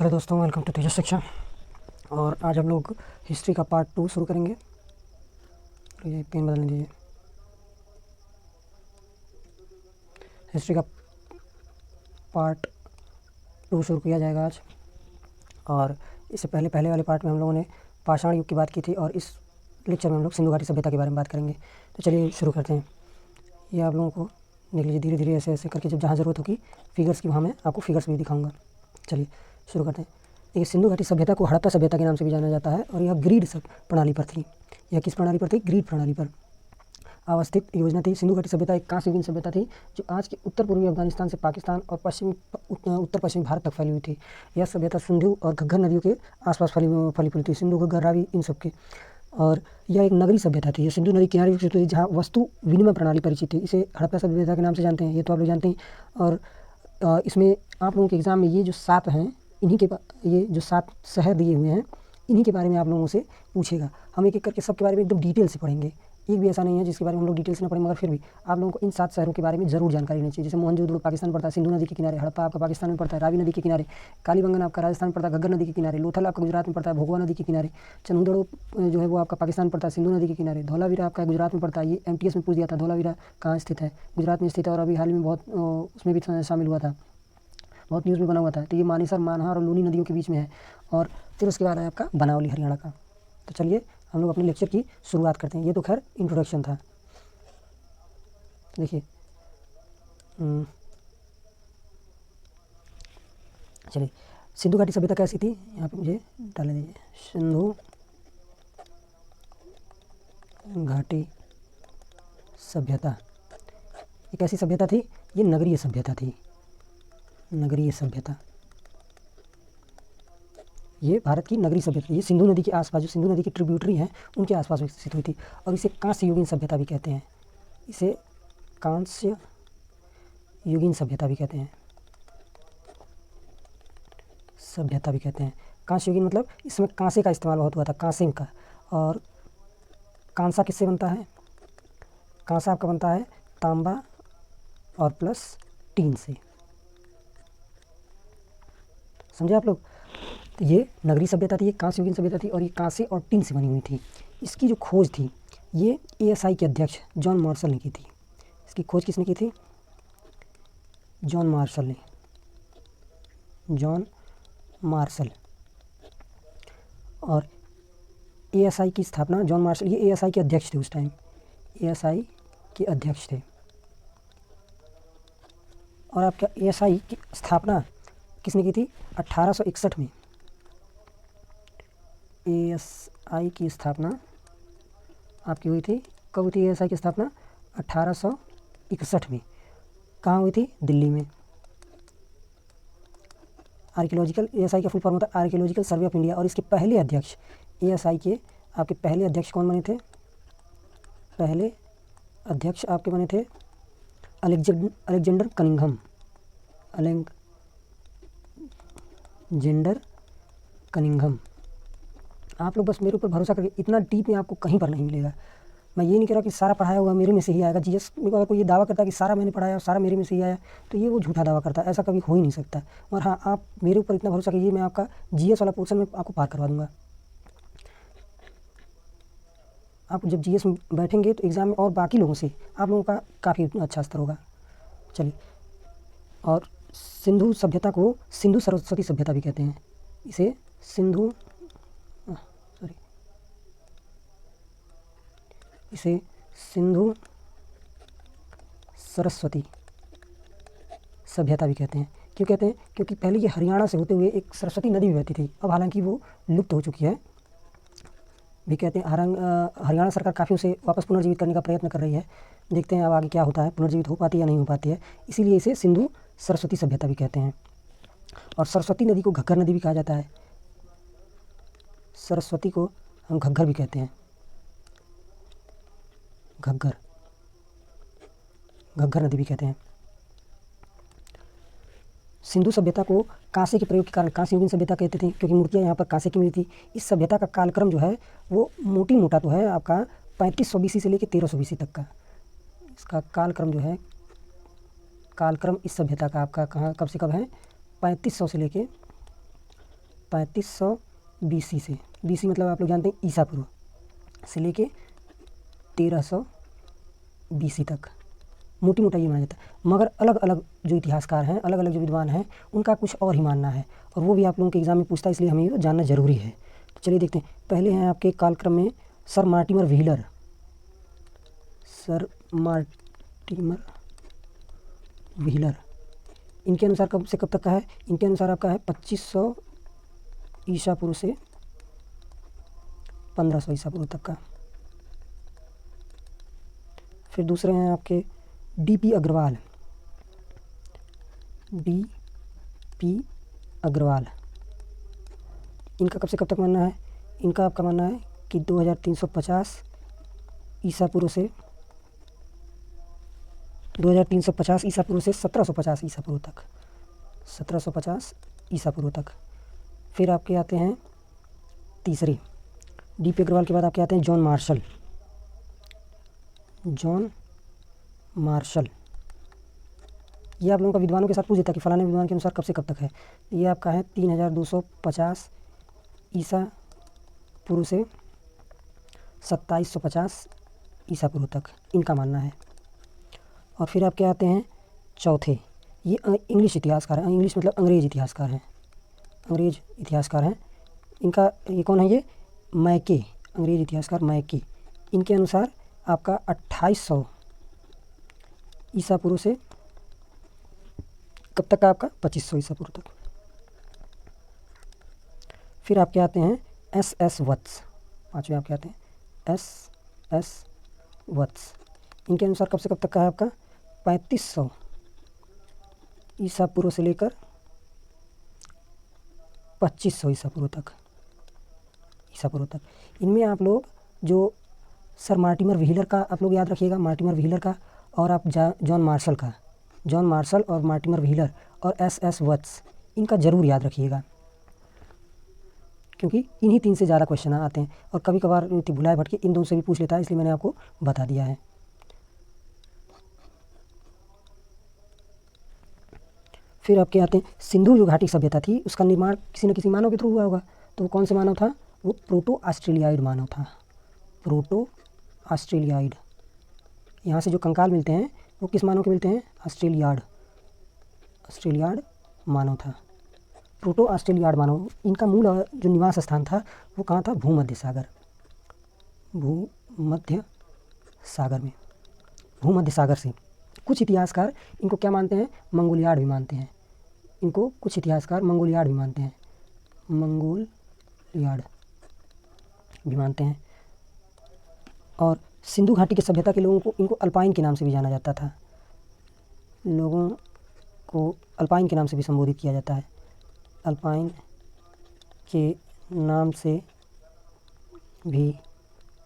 Hello दोस्तों, welcome to तेजस शिक्षा। और आज हम लोग हिस्ट्री का पार्ट 2 शुरू करेंगे। तो ये पेन बदल दीजिए। हिस्ट्री का पार्ट 2 शुरू किया जाएगा आज। और इससे पहले वाले पार्ट में हम लोगों ने पाषाण युग की बात की थी और इस लेक्चर में हम लोग सिंधु घाटी सभ्यता के बारे में बात करेंगे। तो चलिए शुरू करते हैं। ये आप लोगों को देख लीजिए, धीरे धीरे ऐसे ऐसे करके जब जहाँ ज़रूरत होगी फिगर्स की, वहाँ मैं आपको फिगर्स भी दिखाऊंगा। चलिए शुरू करते हैं। देखिए, सिंधु घाटी सभ्यता को हड़प्पा सभ्यता के नाम से भी जाना जाता है और यह ग्रीड प्रणाली पर थी। यह किस प्रणाली पर थी? ग्रीड प्रणाली पर अवस्थित योजना थी। सिंधु घाटी सभ्यता एक कांस्य युगीन सभ्यता थी जो आज के उत्तर पूर्वी अफगानिस्तान से पाकिस्तान और उत्तर पश्चिमी भारत तक फैली हुई थी। यह सभ्यता सिंधु और घग्गर नदियों के आसपास फली फूली थी। सिंधु, घग्गर, रावी, इन सब के। और यह एक नगरी सभ्यता थी। यह सिंधु नदी किनारे विकसित हुई जहाँ वस्तु विनिमय प्रणाली परिचित थी। इसे हड़प्पा सभ्यता के नाम से जानते हैं, ये तो आप लोग जानते हैं। और इसमें आप लोगों के एग्ज़ाम में ये जो 7 हैं, इन्हीं के ये जो 7 शहर दिए हुए हैं, इन्हीं के बारे में आप लोगों से पूछेगा। हम एक एक करके सबके बारे में एकदम डिटेल से पढ़ेंगे। एक भी ऐसा नहीं है जिसके बारे में हम लोग डिटेल से ना पढ़ें, मगर फिर भी आप लोगों को इन 7 शहरों के बारे में ज़रूर जानकारी रहनी चाहिए। जैसे मोहनजोदड़ो पाकिस्तान पड़ता है, सिंधु नदी के किनारे। हड़प्पा आपका पाकिस्तान में पड़ता है, रावी नदी के किनारे। कालीबंगन आपका राजस्थान पड़ता है, घग्गर नदी के किनारे। लोथल आपका गुजरात में पड़ता है, भोगवा नदी के किनारे। चंदूदड़ो जो है वो आपका पाकिस्तान पड़ता है, सिंधु नदी के किनारे। धौलावीरा आपका गुजरात में पड़ता है। ये MTS में पूछ दिया था, धौलावीरा कहाँ स्थित है? गुजरात में स्थित है और अभी हाल में बहुत उसमें भी शामिल हुआ था, बहुत न्यूज़ में बना हुआ था। तो ये मानेसर, मानहार और लूनी नदियों के बीच में है। और फिर उसके बाद है आपका बनावली, हरियाणा का। तो चलिए हम लोग अपने लेक्चर की शुरुआत करते हैं। ये तो खैर इंट्रोडक्शन था। देखिए, चलिए, सिंधु घाटी सभ्यता कैसी थी यहाँ पे मुझे डालने दीजिए। सिंधु घाटी सभ्यता एक ऐसी सभ्यता थी, ये नगरीय सभ्यता थी। नगरीय सभ्यता, ये भारत की नगरीय सभ्यता। ये सिंधु नदी के आसपास, जो सिंधु नदी की ट्रिब्यूटरी हैं, उनके आसपास विकसित हुई थी। और इसे कांस्य युगीन सभ्यता भी कहते हैं। इसे कांस्य युगीन सभ्यता भी कहते हैं, सभ्यता भी कहते हैं। कांस्य युगीन मतलब इसमें कांसे का इस्तेमाल बहुत हुआ था, कांसे का। और कांसा किससे बनता है? कांसा आपका बनता है तांबा और प्लस टीन से। समझे आप लोग? तो ये नगरीय सभ्यता थी, ये कांस्य युगीन सभ्यता थी और ये कांसे और टीन से बनी हुई थी। इसकी जो खोज थी, ये ASI के अध्यक्ष जॉन मार्शल ने की थी। इसकी खोज किसने की थी? जॉन मार्शल ने। John Marshall. और ASI की स्थापना जॉन मार्शल, ये ASI के अध्यक्ष थे उस टाइम। ASI के अध्यक्ष थे। और आपका ASI की स्थापना किसने की थी? 1861 में। ASI की स्थापना आपकी हुई थी। कब हुई थी ASI की स्थापना? 1861 में। कहाँ हुई थी? दिल्ली में। आर्कियोलॉजिकल, ASI का फुल फॉर्म होता है आर्कियोलॉजिकल सर्वे ऑफ इंडिया। और इसके पहले अध्यक्ष ASI के आपके पहले अध्यक्ष कौन बने थे? पहले अध्यक्ष आपके बने थे अलेक्जेंडर कनिंघम। Alexander Cunningham. आप लोग बस मेरे ऊपर भरोसा करिए, इतना डीप में आपको कहीं पर नहीं मिलेगा। मैं ये नहीं कह रहा कि सारा पढ़ाया हुआ मेरे में से ही आएगा। GS में अगर कोई ये दावा करता है कि सारा मैंने पढ़ाया और सारा मेरे में से ही आया, तो ये वो झूठा दावा करता है। ऐसा कभी हो ही नहीं सकता। और हाँ, आप मेरे ऊपर इतना भरोसा कीजिए, मैं आपका GS वाला पोर्शन में आपको पार करवा दूँगा। आप जब GS में बैठेंगे तो एग्ज़ाम में और बाकी लोगों से आप लोगों का काफ़ी अच्छा स्तर होगा। चलिए, और सिंधु सभ्यता को सिंधु सरस्वती सभ्यता भी कहते हैं। इसे सिंधु सरस्वती सभ्यता भी कहते हैं। क्यों कहते हैं? क्योंकि पहले ये हरियाणा से होते हुए एक सरस्वती नदी भी बहती थी। अब हालांकि वो लुप्त हो चुकी है भी कहते हैं। हरियाणा सरकार काफ़ी उसे वापस पुनर्जीवित करने का प्रयत्न कर रही है। देखते हैं अब आगे क्या होता है, पुनर्जीवित हो पाती है या नहीं हो पाती है। इसीलिए इसे सिंधु सरस्वती सभ्यता भी कहते हैं। और सरस्वती नदी को घग्गर नदी भी कहा जाता है। सरस्वती को हम घग्गर भी कहते हैं। घग्गर नदी भी कहते हैं। सिंधु सभ्यता को कांसे के प्रयोग के कारण कांस्य युगीन सभ्यता कहते थे, क्योंकि मूर्तियाँ यहाँ पर कांसे की मिली थी। इस सभ्यता का कालक्रम जो है वो मोटी मोटा तो है आपका 3500 BC से लेकर 1300 BC तक का। इसका कालक्रम जो है, कालक्रम इस सभ्यता का आपका कहाँ कब से कब है? 3500 से लेके 3500 BC से, BC मतलब आप लोग जानते हैं ईसा पूर्व से लेके 1300 BC तक, मोटी मोटा ये माना जाता है। मगर अलग अलग जो इतिहासकार हैं, अलग अलग जो विद्वान हैं, उनका कुछ और ही मानना है, और वो भी आप लोगों के एग्ज़ाम में पूछता है, इसलिए हमें ये जानना ज़रूरी है। तो चलिए देखते हैं। पहले हैं आपके कालक्रम में sir Mortimer wheeler. Sir Mortimer wheeler इनके अनुसार कब से कब तक का है? इनके अनुसार आपका है 2500 ईसा पूर्व से 1500 ईसा पूर्व तक का। फिर दूसरे हैं आपके DP अग्रवाल। DP अग्रवाल इनका कब से कब तक मानना है? इनका आपका मानना है कि 2350 ईसा पूर्व से 2350 ईसा पूर्व से 1750 ईसा पूर्व तक, 1750 ईसा पूर्व तक। फिर आपके आते हैं तीसरे, DP अग्रवाल के बाद आपके आते हैं जॉन मार्शल। जॉन मार्शल ये आप लोगों का विद्वानों के साथ पूछ देता कि फलाने विद्वान के अनुसार कब से कब तक है। ये आपका है 3250 ईसा पूर्व से 2750 ईसा पूर्व तक, इनका मानना है। और फिर आपके आते हैं चौथे, ये इंग्लिश इतिहासकार हैं, इंग्लिश मतलब अंग्रेज़ इतिहासकार हैं, अंग्रेज़ इतिहासकार हैं। इनका ये कौन है? ये मैके, अंग्रेज़ इतिहासकार मैके। इनके अनुसार आपका 2800 ईसा पूर्व से कब तक का? आपका 2500 ईसा पूर्व तक। फिर आपके आते हैं SS वत्स, पाँचवें आपके आते हैं SS वत्स। इनके अनुसार कब से कब तक का है? आपका 3500 ईसा पूर्व से लेकर 2500 ईसा पूर्व तक, ईसा पूर्व तक। इनमें आप लोग जो सर मार्टिमर व्हीलर का आप लोग याद रखिएगा, मार्टिमर व्हीलर का, और आप जॉन मार्शल का, जॉन मार्शल और मार्टिमर व्हीलर और SS वत्स, इनका ज़रूर याद रखिएगा, क्योंकि इन्हीं तीन से ज़्यादा क्वेश्चन आते हैं। और कभी कभार भुलाए भटके इन दो से भी पूछ लेता है, इसलिए मैंने आपको बता दिया है। फिर आपके आते हैं सिंधु जो घाटी सभ्यता थी, उसका निर्माण किसी न किसी मानव के थ्रू हुआ होगा। तो वो कौन से मानव था? वो प्रोटो ऑस्ट्रेलियाइड मानव था, प्रोटो ऑस्ट्रेलियाइड। यहाँ से जो कंकाल मिलते हैं वो किस मानव के मिलते हैं? ऑस्ट्रेलियाड, ऑस्ट्रेलियाड मानव था, प्रोटो ऑस्ट्रेलियाड मानव। इनका मूल जो निवास स्थान था वो कहाँ था? भूमध्य सागर, भूमध्य सागर में, भूमध्य सागर से। कुछ इतिहासकार इनको क्या मानते हैं? मंगोलियाड भी मानते हैं। इनको कुछ इतिहासकार मंगोलियाड भी मानते हैं, मंगोलियाड भी मानते हैं। और सिंधु घाटी की सभ्यता के लोगों को इनको अल्पाइन के नाम से भी जाना जाता था, लोगों को अल्पाइन के नाम से भी संबोधित किया जाता है, अल्पाइन के नाम से भी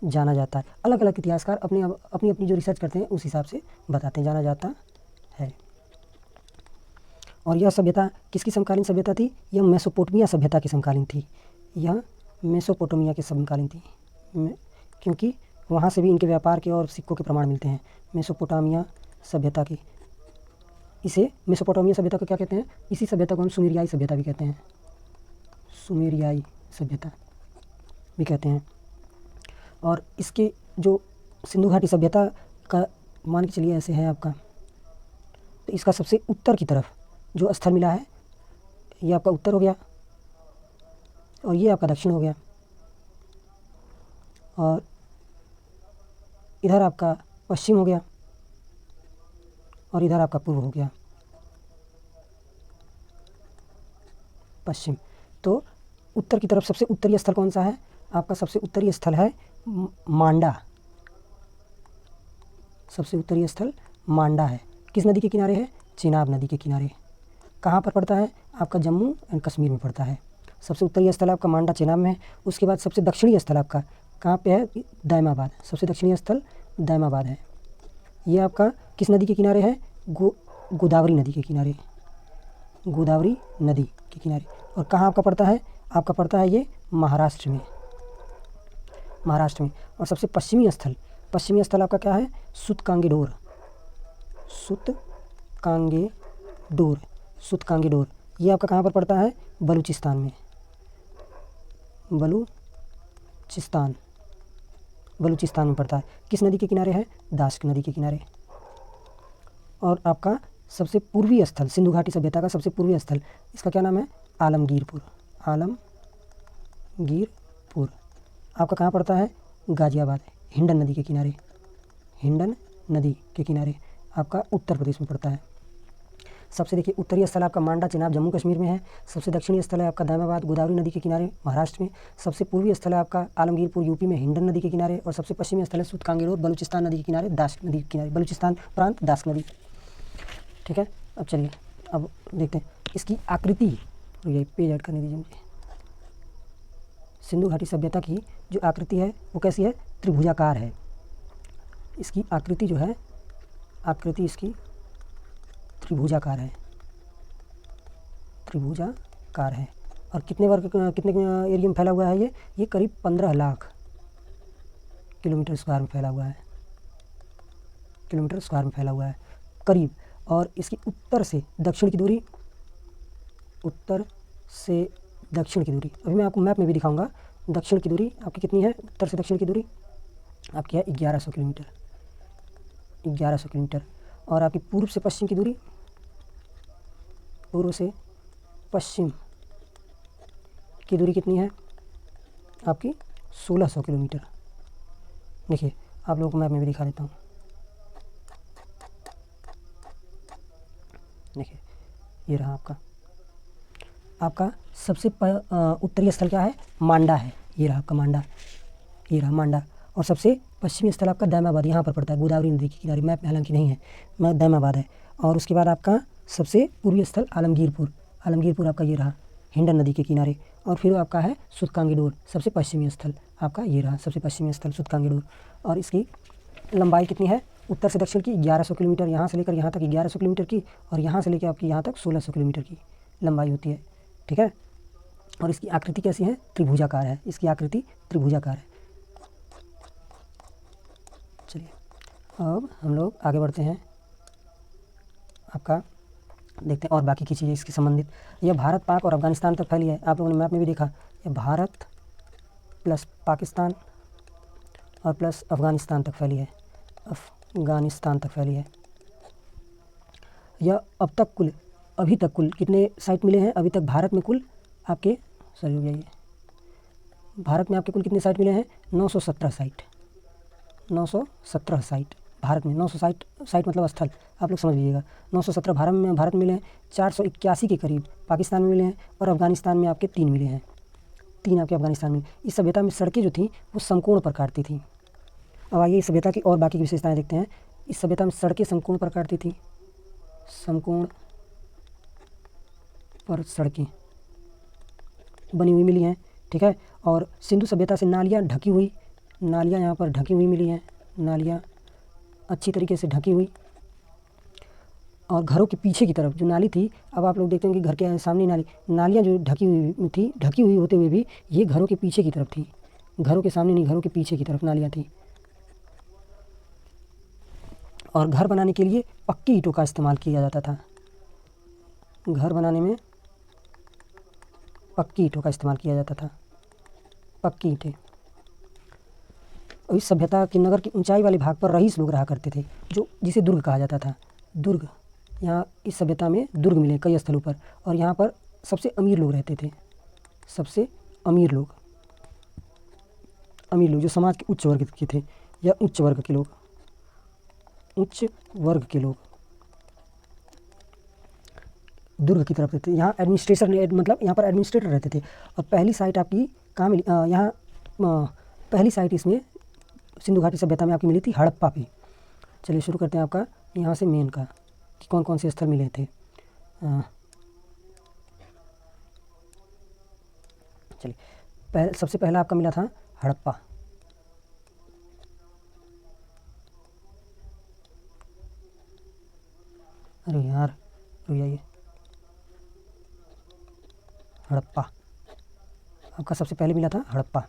जाना जाता है। अलग अलग इतिहासकार अपनी अपनी जो रिसर्च करते हैं उस हिसाब से बताते हैं, जाना जाता है। और यह सभ्यता किसकी समकालीन सभ्यता थी? यह मेसोपोटामिया सभ्यता की समकालीन थी, यह मेसोपोटामिया की समकालीन थी, क्योंकि वहाँ से भी इनके व्यापार के और सिक्कों के प्रमाण मिलते हैं, मेसोपोटामिया सभ्यता की। इसे मेसोपोटामिया सभ्यता को क्या कहते हैं? इसी सभ्यता को हम सुमेरियाई सभ्यता भी कहते हैं, सुमेरियाई सभ्यता भी कहते हैं। और इसके जो सिंधु घाटी सभ्यता का मान के चलिए ऐसे है आपका, तो इसका सबसे उत्तर की तरफ जो स्थल मिला है ये आपका उत्तर हो गया, और ये आपका दक्षिण हो गया, और इधर आपका पश्चिम हो गया, और इधर आपका पूर्व हो गया, पश्चिम। तो उत्तर की तरफ सबसे उत्तरी स्थल कौन सा है? आपका सबसे उत्तरी स्थल है मांडा, सबसे उत्तरी स्थल मांडा है। किस नदी के किनारे है? चिनाब नदी के किनारे। कहाँ पर पड़ता है? आपका जम्मू एंड कश्मीर में पड़ता है। सबसे उत्तरी स्थल आपका मांडा चिनाब में है। उसके बाद सबसे दक्षिणी स्थल आपका कहाँ पे है? दैमाबाद, सबसे दक्षिणी स्थल दैमाबाद है। ये आपका किस नदी के किनारे है? गोदावरी नदी के किनारे, गोदावरी नदी के किनारे। और कहाँ आपका पड़ता है? आपका पड़ता है ये महाराष्ट्र में, महाराष्ट्र में। और सबसे पश्चिमी स्थल आपका क्या है? सुतकांगेडोर, सुतकांगेडोर। ये आपका कहाँ पर पड़ता है? बलूचिस्तान में, बलूचिस्तान, बलूचिस्तान में पड़ता है। किस नदी के किनारे है? दाश्क नदी के किनारे। और आपका सबसे पूर्वी स्थल, सिंधु घाटी सभ्यता का सबसे पूर्वी स्थल, इसका क्या नाम है? आलमगीरपुर। आलमगीरपुर आपका कहाँ पड़ता है? गाज़ियाबाद, हिंडन नदी के किनारे, हिंडन नदी के किनारे आपका उत्तर प्रदेश में पड़ता है। सबसे देखिए उत्तरी स्थल आपका मांडा चेनाब जम्मू कश्मीर में है। सबसे दक्षिणी स्थल है आपका दामाबाद गोदावरी नदी के किनारे महाराष्ट्र में। सबसे पूर्वी स्थल है आपका आलमगीरपुर यूपी में हिंडन नदी के किनारे। और सबसे पश्चिमी स्थल है सूतकांगेर बलूचिस्तान नदी के किनारे, दाश्क नदी के किनारे, बलूचिस्तान प्रांत दाश्क नदी। ठीक है, अब चलिए अब देखते हैं इसकी आकृति। ये पेज ऐड करने दीजिए मुझे। सिंधु घाटी सभ्यता की जो आकृति है वो कैसी है? त्रिभुजाकार है। इसकी आकृति जो है, आकृति इसकी त्रिभुजाकार है, त्रिभुजाकार है। और कितने एरिया में फैला हुआ है ये करीब 15 लाख किलोमीटर स्क्वायर में फैला हुआ है, किलोमीटर स्क्वायर में फैला हुआ है करीब। और इसकी उत्तर से दक्षिण की दूरी, उत्तर से दक्षिण की दूरी अभी मैं आपको मैप में भी दिखाऊंगा। दक्षिण की दूरी आपकी कितनी है? उत्तर से दक्षिण की दूरी आपकी है 1100 किलोमीटर, 1100 किलोमीटर। और आपकी पूर्व से पश्चिम की दूरी, पूर्व से पश्चिम की दूरी कितनी है? आपकी 1600 किलोमीटर। देखिए आप लोगों को मैप में भी दिखा देता हूँ। देखिए ये रहा आपका सबसे उत्तरी स्थल क्या है? मांडा है। ये रहा आपका मांडा, ये रहा मांडा। और सबसे पश्चिमी स्थल आपका दामाबाद, यहाँ पर पड़ता है गोदावरी नदी के किनारे। मैप में हालांकि नहीं है, मैप दामाबाद है। और उसके बाद आपका सबसे पूर्वी स्थल आलमगीरपुर, आलमगीरपुर आपका ये रहा हिंडन नदी के किनारे। और फिर आपका है सूतकांगेडोर, सबसे पश्चिमी स्थल आपका ये रहा सबसे पश्चिमी स्थल सूतकांगेडोर। और इसकी लंबाई कितनी है? उत्तर से दक्षिण की 1100 किलोमीटर, यहाँ से लेकर यहाँ तक 1100 किलोमीटर की, और यहाँ से लेकर आपकी यहाँ तक 1600 किलोमीटर की लंबाई होती है। ठीक है, और इसकी आकृति कैसी है? त्रिभुजाकार है, इसकी आकृति त्रिभुजाकार है। चलिए अब हम लोग आगे बढ़ते हैं, आपका देखते हैं और बाकी की चीज़ें इसके संबंधित। यह भारत, पाक और अफगानिस्तान तक फैली है। आप लोगों ने मैप में भी देखा, यह भारत प्लस पाकिस्तान और प्लस अफगानिस्तान तक फैली है, अफगानिस्तान तक फैली है। यह अब तक कुल, अभी तक कुल कितने साइट मिले हैं? अभी तक भारत में कुल आपके सॉरी हो गया ये, भारत में आपके कुल कितने साइट मिले हैं? 917 साइट, 917 साइट भारत में। 900 साइट मतलब स्थल, आप लोग समझ लीजिएगा। 917 भारत में मिले हैं, 481 के करीब पाकिस्तान में मिले हैं, और अफगानिस्तान में आपके 3 मिले हैं, 3 आपके अफगानिस्तान में। इस सभ्यता में सड़कें जो थी वो समकोण प्रकार की थी। अब आइए इस सभ्यता की और बाकी की विशेषताएं देखते हैं। इस सभ्यता में सड़कें समकोण प्रकार की थी, समकोण पर सड़कें बनी हुई मिली हैं। ठीक है, और सिंधु सभ्यता से नालियाँ ढकी हुई, नालियाँ यहाँ पर ढकी हुई मिली हैं, नालियाँ अच्छी तरीके से ढकी हुई। और घरों के पीछे की तरफ जो नाली थी, अब आप लोग देखते हैं कि घर के सामने नालियाँ जो ढकी हुई थी, ढकी हुई होते हुए भी ये घरों के पीछे की तरफ थी, घरों के सामने नहीं, घरों के पीछे की तरफ नालियाँ थी। और घर बनाने के लिए पक्की ईंटों का इस्तेमाल किया जाता था, घर बनाने में पक्की ईंटों का इस्तेमाल किया जाता था, पक्की ईंटें। और इस सभ्यता के नगर की ऊंचाई वाले भाग पर रईस लोग रहा करते थे, जो जिसे दुर्ग कहा जाता था। दुर्ग, यहाँ इस सभ्यता में दुर्ग मिले कई स्थलों पर, और यहाँ पर सबसे अमीर लोग रहते थे, सबसे अमीर लोग जो समाज के उच्च वर्ग के थे, या उच्च वर्ग के लोग, उच्च वर्ग के लोग दुर्ग की तरफ रहते थे। यहाँ एडमिनिस्ट्रेशन मतलब यहाँ पर एडमिनिस्ट्रेटर रहते थे। और पहली साइट आपकी कहाँ मिली? यहाँ पहली साइट इसमें सिंधु घाटी सभ्यता में आपकी मिली थी हड़प्पा पे। चलिए शुरू करते हैं आपका यहाँ से मेन का, कि कौन कौन से स्थल मिले थे। चलिए सबसे पहला आपका मिला था हड़प्पा। अरे यार रुक जाइए, हड़प्पा आपका सबसे पहले मिला था हड़प्पा।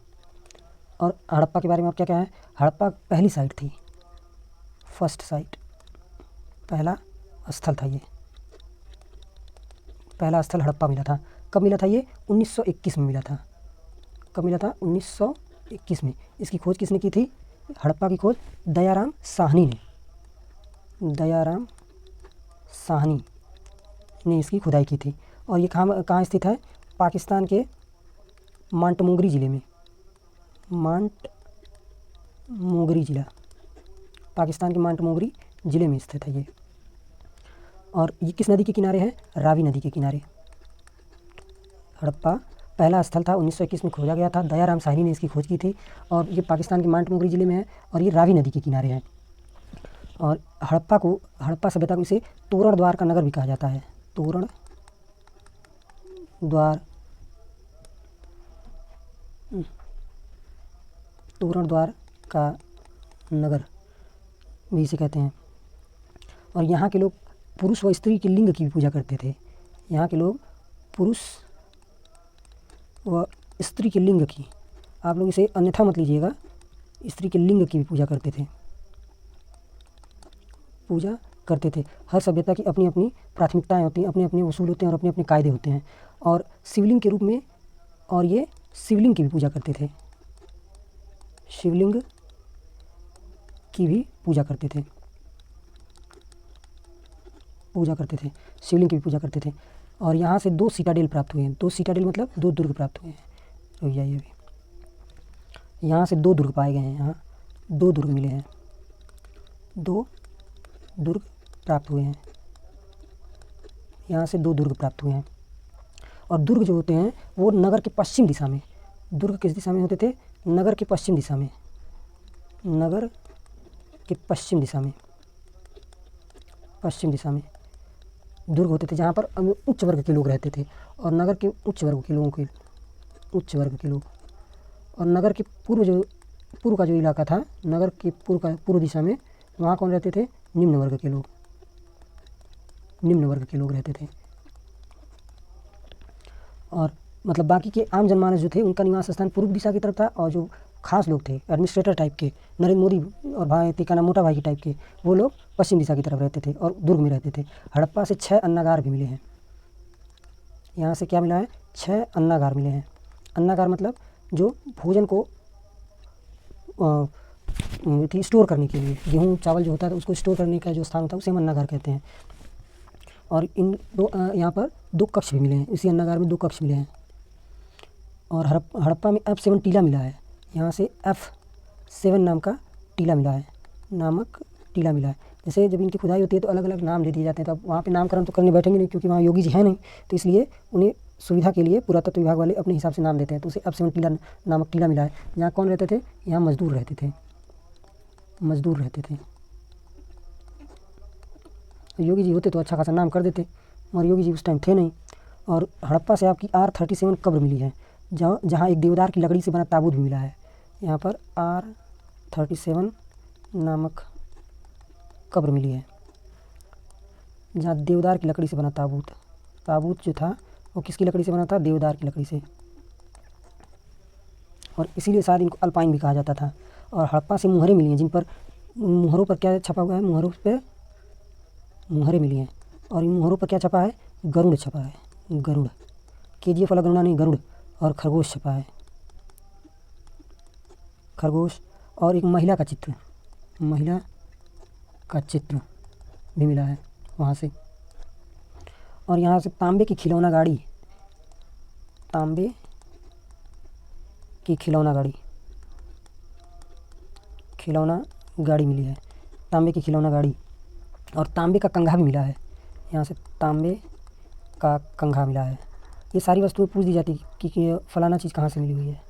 और हड़प्पा के बारे में आप क्या है? हड़प्पा पहली साइट थी, फर्स्ट साइट, पहला स्थल था ये, पहला स्थल हड़प्पा मिला था। कब मिला था ये? 1921 में मिला था, कब मिला था? 1921 में। इसकी खोज किसने की थी? हड़प्पा की खोज दयाराम साहनी ने, दयाराम साहनी ने इसकी खुदाई की थी। और ये कहाँ स्थित है? पाकिस्तान के मांटमोगरी ज़िले में, मांटमोगरी ज़िला, पाकिस्तान के मांटमोगरी ज़िले में स्थित है ये। और ये किस नदी के किनारे है? रावी नदी के किनारे। हड़प्पा पहला स्थल था, 1921 में खोजा गया था, दयाराम साहनी ने इसकी खोज की थी। और ये पाकिस्तान के मांटमोगरी ज़िले में है और ये रावी नदी के किनारे है। और हड़प्पा सभ्यता को इसे तोरण द्वार का नगर भी कहा जाता है, तोरण द्वार का नगर भी इसे कहते हैं। और यहाँ के लोग पुरुष व स्त्री के लिंग की भी पूजा करते थे। यहाँ के लोग पुरुष व स्त्री के लिंग की, आप लोग इसे अन्यथा मत लीजिएगा, स्त्री के लिंग की भी पूजा करते थे। हर सभ्यता की अपनी अपनी प्राथमिकताएं होती हैं, अपने अपने उसूल होते हैं और अपने अपने कायदे होते हैं। और शिवलिंग के रूप में, और ये शिवलिंग की भी पूजा करते थे, शिवलिंग की भी पूजा करते थे, शिवलिंग की भी पूजा करते थे। और यहाँ से 2 सिटाडेल प्राप्त हुए हैं। 2 सिटाडेल मतलब 2 दुर्ग प्राप्त हुए हैं। तो ये भी यहाँ से 2 दुर्ग पाए गए हैं, यहाँ 2 दुर्ग मिले हैं, 2 दुर्ग प्राप्त हुए हैं, यहाँ से 2 दुर्ग प्राप्त हुए हैं। और दुर्ग जो होते हैं वो नगर के पश्चिम दिशा में, दुर्ग किस दिशा में होते थे? नगर के पश्चिम दिशा में, नगर के पश्चिम दिशा में दुर्ग होते थे, जहाँ पर उच्च वर्ग के लोग रहते थे। और नगर के उच्च वर्ग के लोग, और नगर के पूर्व का जो इलाका था, नगर के पूर्व दिशा में, वहाँ कौन रहते थे? निम्न वर्ग के लोग रहते थे। और मतलब बाकी के आम जनमानस जो थे उनका निवास स्थान पूर्व दिशा की तरफ था। और जो खास लोग थे, एडमिनिस्ट्रेटर टाइप के, नरेंद्र मोदी और भाई तिकाना मोटा भाई के टाइप के, वो लोग पश्चिम दिशा की तरफ रहते थे और दुर्ग में रहते थे। हड़प्पा से 6 अन्नागार भी मिले हैं। यहाँ से क्या मिला है? 6 अन्नागार मिले हैं। अन्नागार मतलब जो भोजन को स्टोर करने के लिए, गेहूँ चावल जो होता है उसको स्टोर करने का जो स्थान होता है उसे हम अन्नागार कहते हैं। और इन यहाँ पर 2 कक्ष भी मिले हैं, इसी अन्नागार में 2 कक्ष मिले हैं। और हड़प्पा में F7 टीला मिला है। यहाँ से F7 नाम का टीला मिला है, जैसे जब इनकी खुदाई होती है तो अलग अलग नाम दे दिए जाते हैं। तो अब वहाँ पे नामकरण तो करने बैठेंगे नहीं, क्योंकि वहाँ योगी जी हैं नहीं, तो इसलिए उन्हें सुविधा के लिए पुरातत्व विभाग वाले अपने हिसाब से नाम देते हैं। तो उसे F7 टीला नामक टीला मिला है। यहाँ कौन रहते थे? यहाँ मजदूर रहते थे। योगी जी होते तो अच्छा खासा नाम कर देते, मगर योगी जी उस टाइम थे नहीं। और हड़प्पा से आपकी R37 कब्र मिली है, जहाँ एक देवदार की लकड़ी से बना ताबूत भी मिला है। यहाँ पर R37 नामक कब्र मिली है, जहाँ देवदार की लकड़ी से बना ताबूत जो था वो किसकी लकड़ी से बना था? देवदार की लकड़ी से। और इसीलिए शायद इनको अल्पाइन भी कहा जाता था। और हड़प्पा से मुहरें मिली हैं, जिन पर मुहरों पर क्या छपा हुआ है? मुहरें मिली हैं। और इन मुहरों पर क्या छपा है? गरुड़ छपा है, गरुड़, KGF वाला गरुड़ा नहीं, गरुड़। और खरगोश छपा है, खरगोश। और एक महिला का चित्र भी मिला है वहाँ से। और यहाँ से तांबे की खिलौना गाड़ी मिली है, तांबे की खिलौना गाड़ी। और तांबे का कंघा भी मिला है, यहाँ से तांबे का कंघा मिला है। ये सारी वस्तुएं पूछ दी जाती कि फलाना चीज़ कहाँ से मिली हुई है,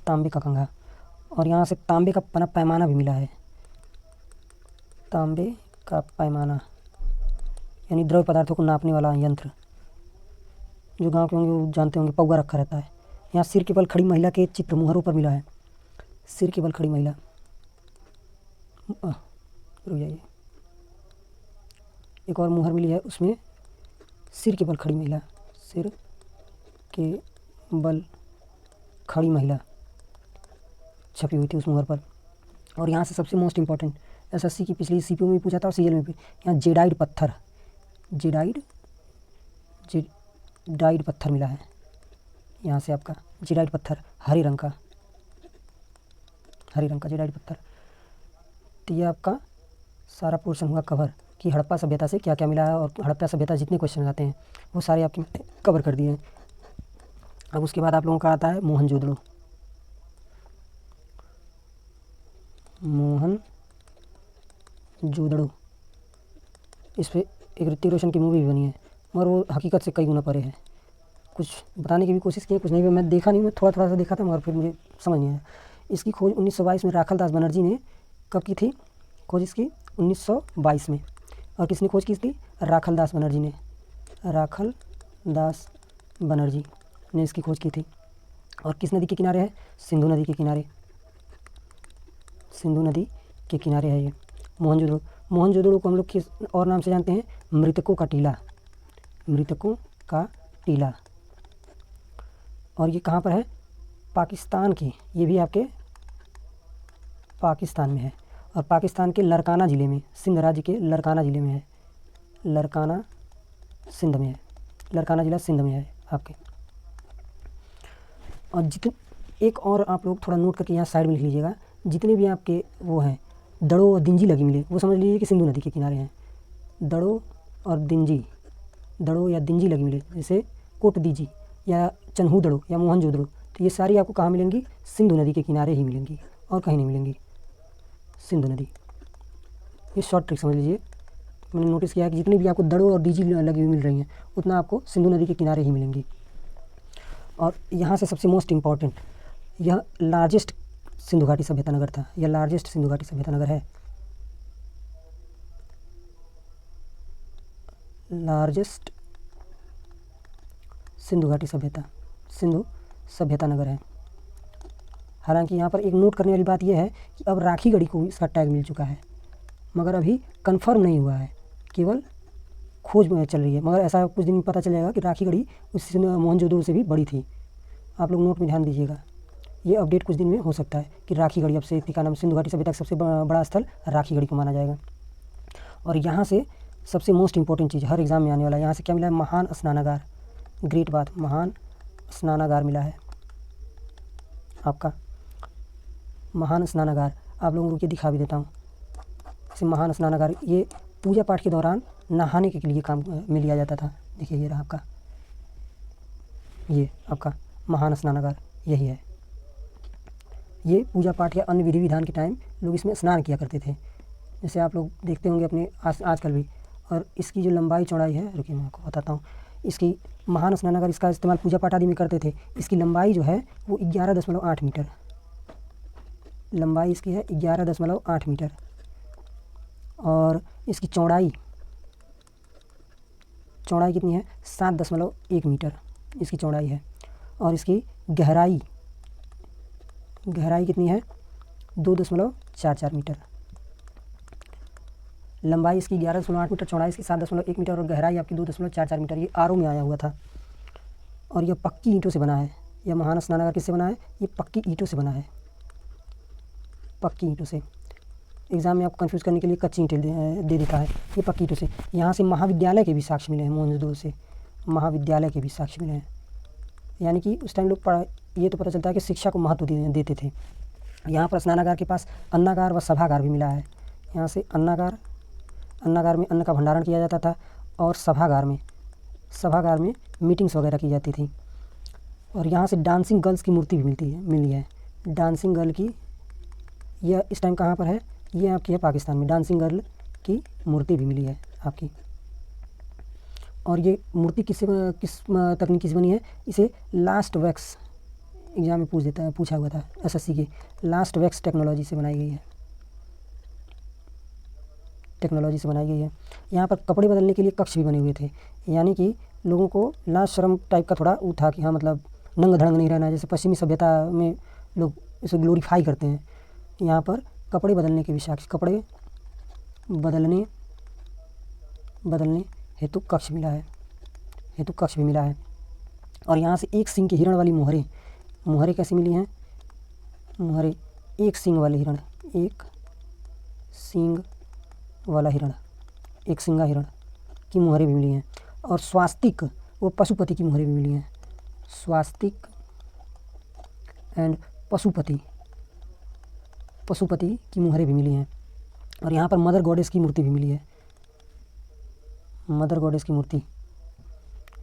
तांबे का कंघा। और यहाँ से तांबे का पैमाना भी मिला है, तांबे का पैमाना यानी द्रव्य पदार्थों को नापने वाला यंत्र, जो गांव के होंगे वो जानते होंगे, पौवा रखा रहता है। यहाँ सिर के बल खड़ी महिला के चित्र मुहरों पर मिला है, सिर के बल खड़ी महिला। रुक जाइए, एक और मुहर मिली है, उसमें सिर के बल खड़ी महिला छपी हुई थी उस मुहर पर। और यहाँ से सबसे मोस्ट इम्पॉर्टेंट, SSC की पिछली CPO में भी पूछा था और CL में भी, यहाँ जेडाइड पत्थर मिला है। यहाँ से आपका जीराइट पत्थर हरे रंग का जीराइट पत्थर। तो ये आपका सारा पोर्शन हुआ कवर कि हड़प्पा सभ्यता से क्या क्या मिला है, और हड़प्पा सभ्यता जितने क्वेश्चन आते हैं वो सारे आपके कवर कर दिए हैं। अब उसके बाद आप लोगों का आता है मोहनजोदड़ो। इस पर एक ऋतिक रोशन की मूवी भी बनी है, मगर वो हकीकत से कई गुना परे है। कुछ बताने की भी कोशिश की, कुछ नहीं, मैं देखा नहीं, मैं थोड़ा सा देखा था, मगर फिर मुझे समझ नहीं आया। इसकी खोज 1922 में राखल दास बनर्जी ने कब की थी? खोज इसकी 1922 में। और किसने खोज की थी? राखल दास बनर्जी ने इसकी खोज की थी। और किस नदी के किनारे है? सिंधु नदी के किनारे है ये मोहनजोदड़ो को हम लोग किस और नाम से जानते हैं? मृतकों का टीला। और ये कहाँ पर है? पाकिस्तान की, ये भी आपके पाकिस्तान में है, और पाकिस्तान के लरकाना ज़िले में, सिंध राज्य के लरकाना ज़िले में है। लरकाना ज़िला सिंध में है आपके। और एक और आप लोग थोड़ा नोट करके यहाँ साइड में लिख लीजिएगा, जितने भी आपके वो हैं दड़ो और दिंजी लगी मिले, वो समझ लीजिए कि सिंधु नदी के किनारे हैं। दड़ो या दिंजी लगी मिले, जैसे कोटदीजी या चन्हूदड़ो या मोहनजोदड़ो, तो ये सारी आपको कहाँ मिलेंगी? सिंधु नदी के किनारे ही मिलेंगी, और कहीं नहीं मिलेंगी। सिंधु नदी, ये शॉर्ट ट्रिक समझ लीजिए। मैंने नोटिस किया है कि जितनी भी आपको दड़ो और डीजी लगी हुई मिल रही हैं, उतना आपको सिंधु नदी के किनारे ही मिलेंगी। और यहाँ से सबसे मोस्ट इम्पॉर्टेंट, यह लार्जेस्ट सिंधु घाटी सभ्यता नगर था, यह लार्जेस्ट सिंधु घाटी सभ्यता नगर है। लार्जेस्ट सिंधु घाटी सभ्यता नगर है। हालांकि यहाँ पर एक नोट करने वाली बात यह है कि अब राखीगढ़ी को इसका टैग मिल चुका है, मगर अभी कंफर्म नहीं हुआ है, केवल खोज में चल रही है। मगर ऐसा कुछ दिन में पता चल जाएगा कि राखीगढ़ी उस मोहनजोदड़ो से भी बड़ी थी। आप लोग नोट में ध्यान दीजिएगा, ये अपडेट कुछ दिन में हो सकता है कि राखीगढ़ी अब से का नाम सिंधु घाटी सभ्यता का सबसे बड़ा स्थल राखीगढ़ी को माना जाएगा। और यहाँ से सबसे मोस्ट इंपॉर्टेंट चीज़ हर एग्ज़ाम में आने वाला है, यहाँ से क्या मिला है? महान स्नानागार, ग्रेट बात, महान स्नानागार मिला है आपका। महान स्नानागार आप लोगों को ये दिखा भी देता हूँ। जैसे महान स्नानागार, ये पूजा पाठ के दौरान नहाने के लिए काम में लिया जाता था। देखिए ये रहा आपका, ये आपका महान स्नानागार यही है। ये पूजा पाठ या अन्य विधि विधान के टाइम लोग इसमें स्नान किया करते थे, जैसे आप लोग देखते होंगे अपने आजकल भी। और इसकी जो लंबाई चौड़ाई है, रुकिए मैं आपको बताता हूँ। इसकी महान स्नानागार, इसका इस्तेमाल पूजा पाठ आदि में करते थे। इसकी लंबाई जो है वो 11.8 मीटर, लंबाई इसकी है 11.8 मीटर। और इसकी चौड़ाई कितनी है? 7.1 मीटर इसकी चौड़ाई है। और इसकी गहराई कितनी है? 2.44 मीटर। लंबाई इसकी 11.8 मीटर, चौड़ाई इसकी 7.1 मीटर, और गहराई आपकी 2.44 मीटर। ये आरओ में आया हुआ था, और यह पक्की ईंटों से बना है। यह महान स्नानागार किससे बना है? ये पक्की ईंटों से बना है, पक्की ईंटों से। एग्ज़ाम में आपको कंफ्यूज करने के लिए कच्ची ईंटें दे देता है, ये पक्की ईंटों से। यहाँ से महाविद्यालय के भी साक्ष्य मिले हैं, मोहनजोदड़ो से महाविद्यालय के भी साक्ष्य मिले हैं। यानी कि उस टाइम लोग ये तो पता चलता है कि शिक्षा को महत्व देते थे। यहाँ पर स्नानागार के पास अन्नागार व सभागार भी मिला है। यहाँ से अन्नागार में अन्न का भंडारण किया जाता था, और सभागार में मीटिंग्स वगैरह की जाती थी। और यहाँ से डांसिंग गर्ल्स की मूर्ति भी मिली है। डांसिंग गर्ल की, यह इस टाइम कहाँ पर है? ये आपकी है पाकिस्तान में। डांसिंग गर्ल की मूर्ति भी मिली है आपकी। और ये मूर्ति किस तकनीकी से बनी है? इसे लास्ट वैक्स एग्जाम में पूछा हुआ था एसएससी के, लास्ट वैक्स टेक्नोलॉजी से बनाई गई है। यहाँ पर कपड़े बदलने के लिए कक्ष भी बने हुए थे, यानी कि लोगों को लाज शर्म टाइप का थोड़ा वो था कि हाँ, मतलब नंग धड़ंग नहीं रहना, जैसे पश्चिमी सभ्यता में लोग इसे ग्लोरीफाई करते हैं। यहाँ पर कपड़े बदलने के भी साक्ष्य, कपड़े बदलने हेतु कक्ष भी मिला है। और यहाँ से एक सींग के हिरण वाली मोहरें कैसी मिली हैं? मोहरें, एक सींग वाले हिरण, एक सींगा हिरण की मोहरें भी मिली हैं। और स्वास्तिक, वो पशुपति की मोहरें भी मिली हैं। स्वास्तिक एंड पशुपति की मुहरें भी मिली हैं। और यहाँ पर मदर गॉडेस की मूर्ति भी मिली है। मदर गॉडेस की मूर्ति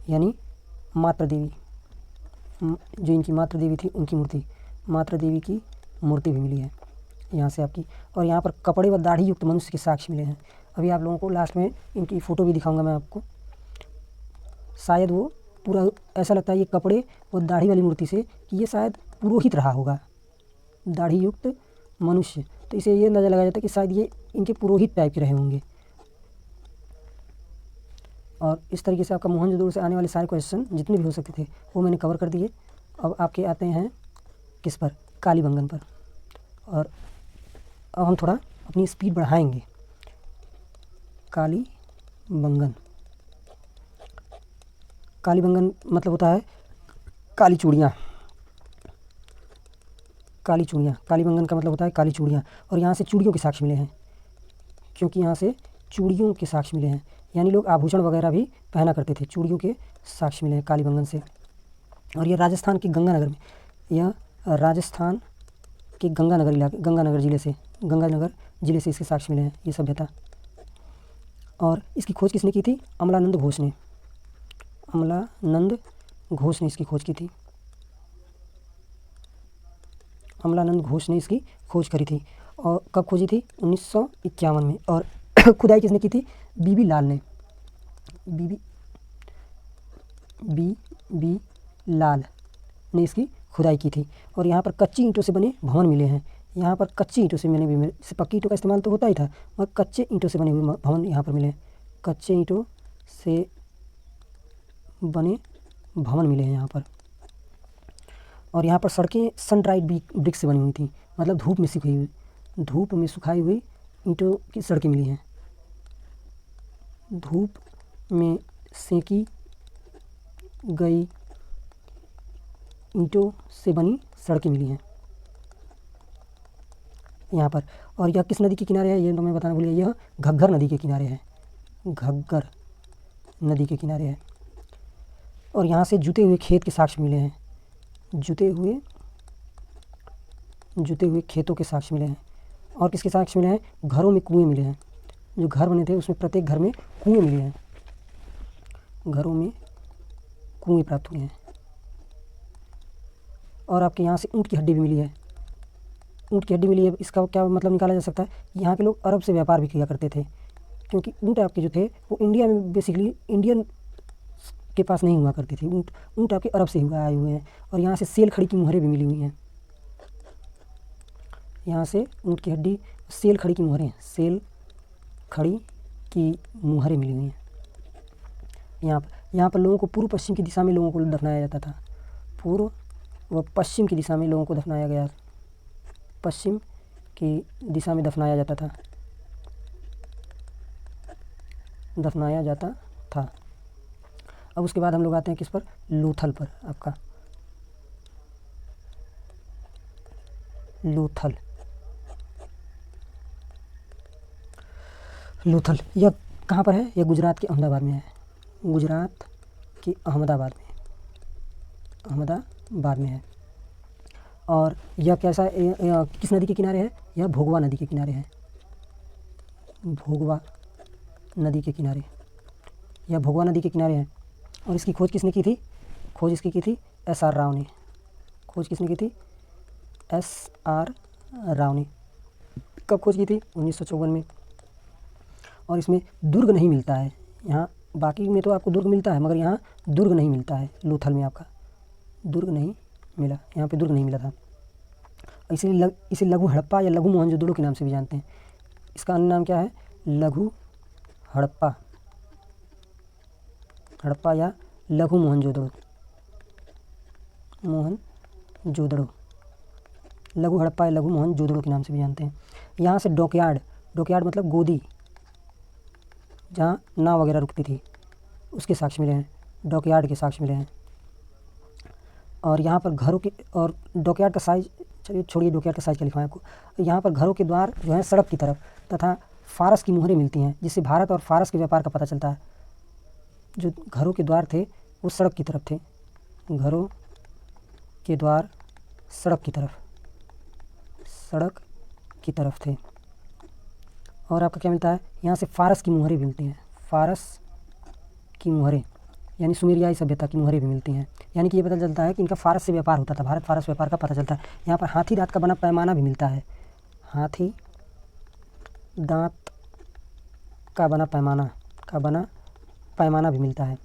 यानी मातृ देवी, जो इनकी मातृ देवी थी उनकी मूर्ति, मातृ देवी की मूर्ति भी मिली है यहाँ से आपकी। और यहाँ पर कपड़े व दाढ़ी युक्त मनुष्य के साक्ष्य मिले हैं। अभी आप लोगों को लास्ट में इनकी फ़ोटो भी दिखाऊंगा मैं आपको। शायद वो पूरा ऐसा लगता है ये कपड़े व दाढ़ी वाली मूर्ति से कि ये शायद पुरोहित रहा होगा, दाढ़ी युक्त मनुष्य, तो इसे ये अंदाज़ा लगाया जाता है कि शायद ये इनके पुरोहित टाइप के रहे होंगे। और इस तरीके से आपका मोहनजोदड़ो से आने वाले सारे क्वेश्चन जितने भी हो सकते थे वो मैंने कवर कर दिए। अब आपके आते हैं किस पर, कालीबंगन पर। और अब हम थोड़ा अपनी स्पीड बढ़ाएंगे। कालीबंगन मतलब होता है काली चूड़ियाँ। कालीबंगन का मतलब होता है काली चूड़ियाँ। और यहाँ से चूड़ियों के साक्ष्य मिले हैं, क्योंकि यहाँ से चूड़ियों के साक्ष्य मिले हैं, यानी लोग आभूषण वगैरह भी पहना करते थे। चूड़ियों के साक्ष्य मिले हैं कालीबंगन से। और ये राजस्थान के गंगानगर में, यह राजस्थान के गंगानगर ज़िले से इसके साक्ष्य मिले हैं, ये सभ्यता। और इसकी खोज किसने की थी? अमलानंद घोष ने इसकी खोज की थी। अमलानंद घोष ने इसकी खोज करी थी। और कब खोजी थी? 1951 में। और खुदाई किसने की थी? बीबी लाल ने इसकी खुदाई की थी। और यहाँ पर कच्ची ईंटों से बने भवन मिले हैं। यहाँ पर कच्ची ईंटों से बने भी मिले, पक्की ईंटों का इस्तेमाल तो होता ही था, और कच्चे ईंटों से बने हुए भवन यहाँ पर मिले हैं। कच्चे ईंटों से बने भवन मिले हैं यहाँ पर। और यहाँ पर सड़कें सन ड्राइड ब्रिक्स से बनी हुई थी, मतलब धूप में सुखाई हुई ईंटों की सड़कें मिली हैं। धूप में सेंकी गई ईंटों से बनी सड़कें मिली हैं यहाँ पर। और यह किस नदी के किनारे है? ये तो मैं बताना भूल गया। यह घग्गर नदी के किनारे है। घग्गर नदी के किनारे है। और यहाँ से जुते हुए खेत के साक्ष्य मिले हैं। जुते हुए खेतों के साक्ष्य मिले हैं। और किसके साक्ष्य मिले हैं? घरों में कुएं मिले हैं। जो घर बने थे उसमें प्रत्येक घर में कुएं मिले हैं। घरों में कुएं प्राप्त हुए हैं। और आपके यहाँ से ऊँट की हड्डी भी मिली है। ऊँट की हड्डी मिली है, इसका क्या मतलब निकाला जा सकता है? यहाँ के लोग अरब से व्यापार भी किया करते थे, क्योंकि ऊँट आपके जो थे वो इंडिया में बेसिकली इंडियन के पास नहीं हुआ करती थी। ऊँट आपके अरब से आए हुए हैं। और यहाँ से सेल खड़ी की मुहरें भी मिली हुई हैं। यहाँ से ऊँट की हड्डी, सेल खड़ी की मुहरें मिली हुई हैं। यहाँ पर लोगों को पूर्व पश्चिम की दिशा में लोगों को दफनाया जाता था। पूर्व व पश्चिम की दिशा में लोगों को दफनाया गया, पश्चिम की दिशा में दफनाया जाता था। अब उसके बाद हम लोग आते हैं किस पर? लोथल पर। आपका लोथल यह कहाँ पर है? यह गुजरात के अहमदाबाद में है। गुजरात के अहमदाबाद में है। और यह कैसा किस नदी के किनारे है? यह भोगवा नदी के किनारे है। भोगवा नदी के किनारे, यह भोगवा नदी के किनारे है। और इसकी खोज किसने की थी? खोज इसकी की थी S.R. राव ने। खोज किसने की थी? S.R. राव ने। कब खोज की थी? 1954 में। और इसमें दुर्ग नहीं मिलता है। यहाँ बाकी में तो आपको दुर्ग मिलता है, मगर यहाँ दुर्ग नहीं मिलता है। लोथल में आपका दुर्ग नहीं मिला, यहाँ पे दुर्ग नहीं मिला था। इसलिए इसे लघु हड़प्पा या लघु मोहनजोदड़ो के नाम से भी जानते हैं। इसका अन्य नाम क्या है? लघु हड़प्पा या लघु मोहनजोदड़ो। लघु हड़प्पा या लघु मोहनजोदड़ो के नाम से भी जानते हैं। यहाँ से डॉकयार्ड मतलब गोदी, जहाँ नाव वगैरह रुकती थी, उसके साक्ष्य मिले हैं। डॉकयार्ड के साक्ष्य मिले हैं। और यहाँ पर घरों के, और डॉकयार्ड का साइज, चलिए छोड़िए डॉकयार्ड का साइज का लिखा है आपको। यहाँ पर घरों के द्वार जो है सड़क की तरफ तथा फारस की मुहरें मिलती हैं, जिससे भारत और फारस के व्यापार का पता चलता है। जो घरों के द्वार थे वो सड़क की तरफ थे। घरों के द्वार सड़क की तरफ थे। और आपका क्या मिलता है, यहाँ से फ़ारस की मुहरें भी मिलती हैं, फ़ारस की मुहरें यानी सुमेरियाई सभ्यता की मुहरें भी मिलती हैं। यानी कि ये पता चलता है कि इनका फ़ारस से व्यापार होता था, भारत फ़ारस व्यापार का पता चलता है। यहाँ पर हाथी दाँत का बना पैमाना भी मिलता है, हाथी दाँत का बना पैमाना भी मिलता है।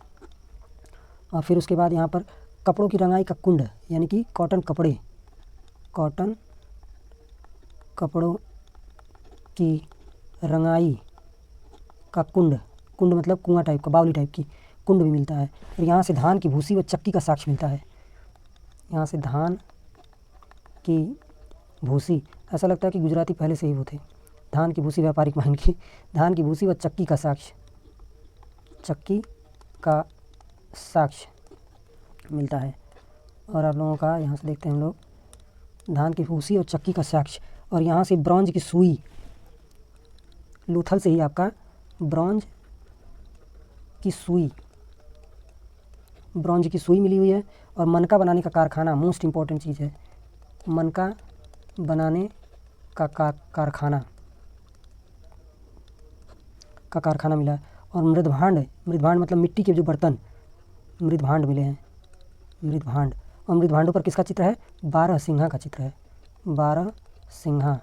और फिर उसके बाद यहाँ पर कपड़ों की रंगाई का कुंड यानी कि कॉटन कपड़ों की रंगाई का कुंड मतलब कुआं टाइप का, बावली टाइप की कुंड भी मिलता है। और यहाँ से धान की भूसी व चक्की का साक्ष्य मिलता है, यहाँ से धान की भूसी, ऐसा लगता है कि गुजराती पहले से ही वो थे। धान की भूसी व्यापारिक वाहन की, धान की भूसी व चक्की का साक्ष्य मिलता है। और आप लोगों का यहाँ से देखते हैं हम लोग, धान की भूसी और चक्की का साक्ष्य। और यहाँ से ब्रॉन्ज की सुई, लोथल से ही आपका ब्रॉन्ज की सुई मिली हुई है। और मनका बनाने का कारखाना, मोस्ट इम्पॉर्टेंट चीज़ है, मनका बनाने का कारखाना मिला है। और मृदभांड मतलब मिट्टी के जो बर्तन, मृदभांड मिले हैं, मृदभांड। और मृदभांडों पर किसका चित्र है, 12 सिंहा का चित्र है, 12 सिंहा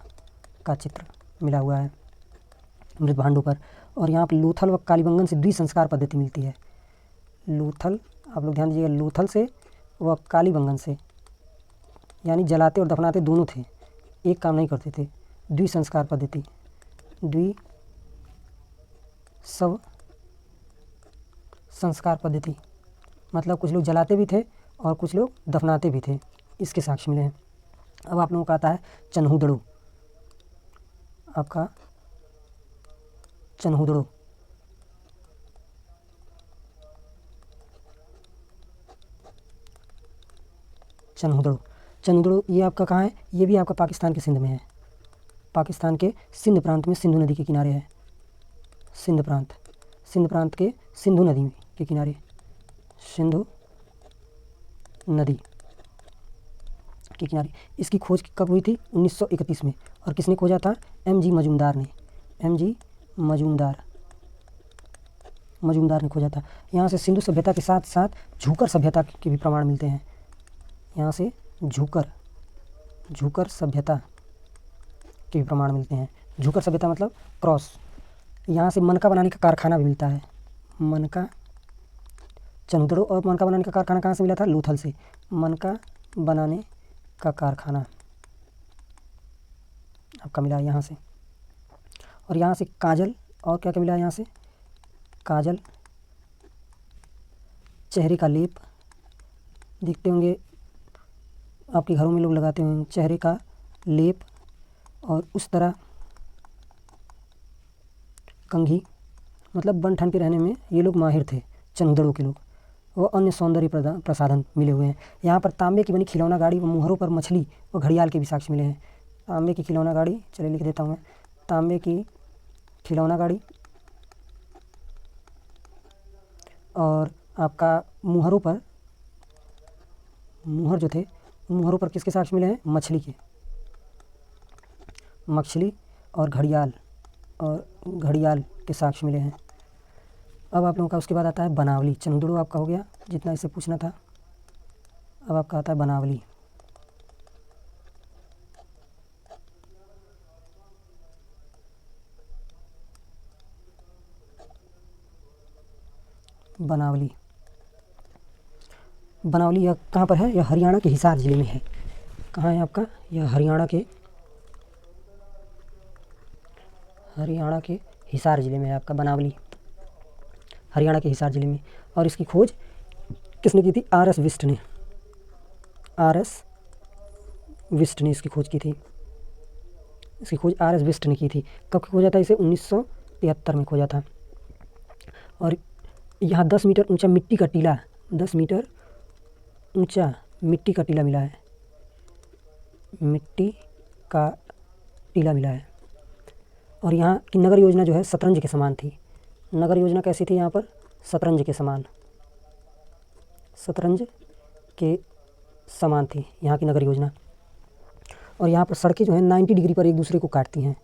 का चित्र मिला हुआ है मृदभांडों पर। और यहाँ पर लोथल व कालीबंगन से द्विसंस्कार पद्धति मिलती है, लोथल, आप लोग ध्यान दीजिएगा, लोथल से व कालीबंगन से, यानी जलाते और दफनाते दोनों थे, एक काम नहीं करते थे। द्विसंस्कार पद्धति, संस्कार पद्धति मतलब कुछ लोग जलाते भी थे और कुछ लोग दफनाते भी थे, इसके साक्ष्य मिले हैं। अब आप लोगों का आता है चन्हुदड़ो, आपका चन्हुदड़ो, ये आपका कहाँ है, ये भी आपका पाकिस्तान के सिंध में है, पाकिस्तान के सिंध प्रांत में, सिंधु नदी के किनारे है, सिंध प्रांत के सिंधु नदी के किनारे, सिंधु नदी के किनारे। इसकी खोज कब हुई थी, 1931 में। और किसने खोजा था, M.G. मजूमदार ने, M.G. मजूमदार ने खोजा था। यहाँ से सिंधु सभ्यता के साथ साथ झूकर सभ्यता के भी प्रमाण मिलते हैं। यहाँ से झूकर सभ्यता के भी प्रमाण मिलते हैं। झूकर सभ्यता मतलब क्रॉस। यहाँ से मनका बनाने का कारखाना भी मिलता है, मनका, चन्हुदड़ो। और मनका बनाने का कारखाना कहाँ से मिला था, लोथल से, मनका बनाने का कारखाना आपका मिला यहाँ से। और यहाँ से काजल, और क्या क्या मिला यहाँ से, काजल, चेहरे का लेप, देखते होंगे आपके घरों में लोग लगाते होंगे चेहरे का लेप। और उस तरह कंघी, मतलब बन ठन के रहने में ये लोग माहिर थे, चन्हुदड़ो के लोग। वो अन्य सौंदर्य प्रसाधन मिले हुए हैं। यहाँ पर तांबे की बनी खिलौना गाड़ी व मुहरों पर मछली व घड़ियाल के भी साक्ष्य मिले हैं। तांबे की खिलौना गाड़ी, चलिए लिख देता हूँ मैं, तांबे की खिलौना गाड़ी। और आपका मुहरों पर, मुहर जो थे, मुहरों पर किसके साक्ष्य मिले हैं, मछली और घड़ियाल के साक्ष्य मिले हैं। अब आप लोगों का उसके बाद आता है बनावली। चन्हुदड़ो आपका हो गया, जितना इससे पूछना था। अब आपका आता है बनावली। बनावली यह कहाँ पर है, यह हरियाणा के हिसार ज़िले में है। कहाँ है आपका, यह हरियाणा के हिसार ज़िले में है आपका बनावली, हरियाणा के हिसार ज़िले में। और इसकी खोज किसने की थी, R.S. विस्ट ने, इसकी खोज की थी। इसकी खोज R.S. विस्ट ने की थी। कब खोजा था इसे, 1973 में खोजा था। और यहाँ 10 मीटर ऊंचा मिट्टी का टीला, 10 मीटर ऊंचा मिट्टी का टीला मिला है, मिट्टी का टीला मिला है। और यहाँ की नगर योजना जो है शतरंज के समान थी। नगर योजना कैसी थी यहाँ पर, शतरंज के समान थी यहाँ की नगर योजना। और यहाँ पर सड़कें जो हैं 90 डिग्री पर एक दूसरे को काटती हैं।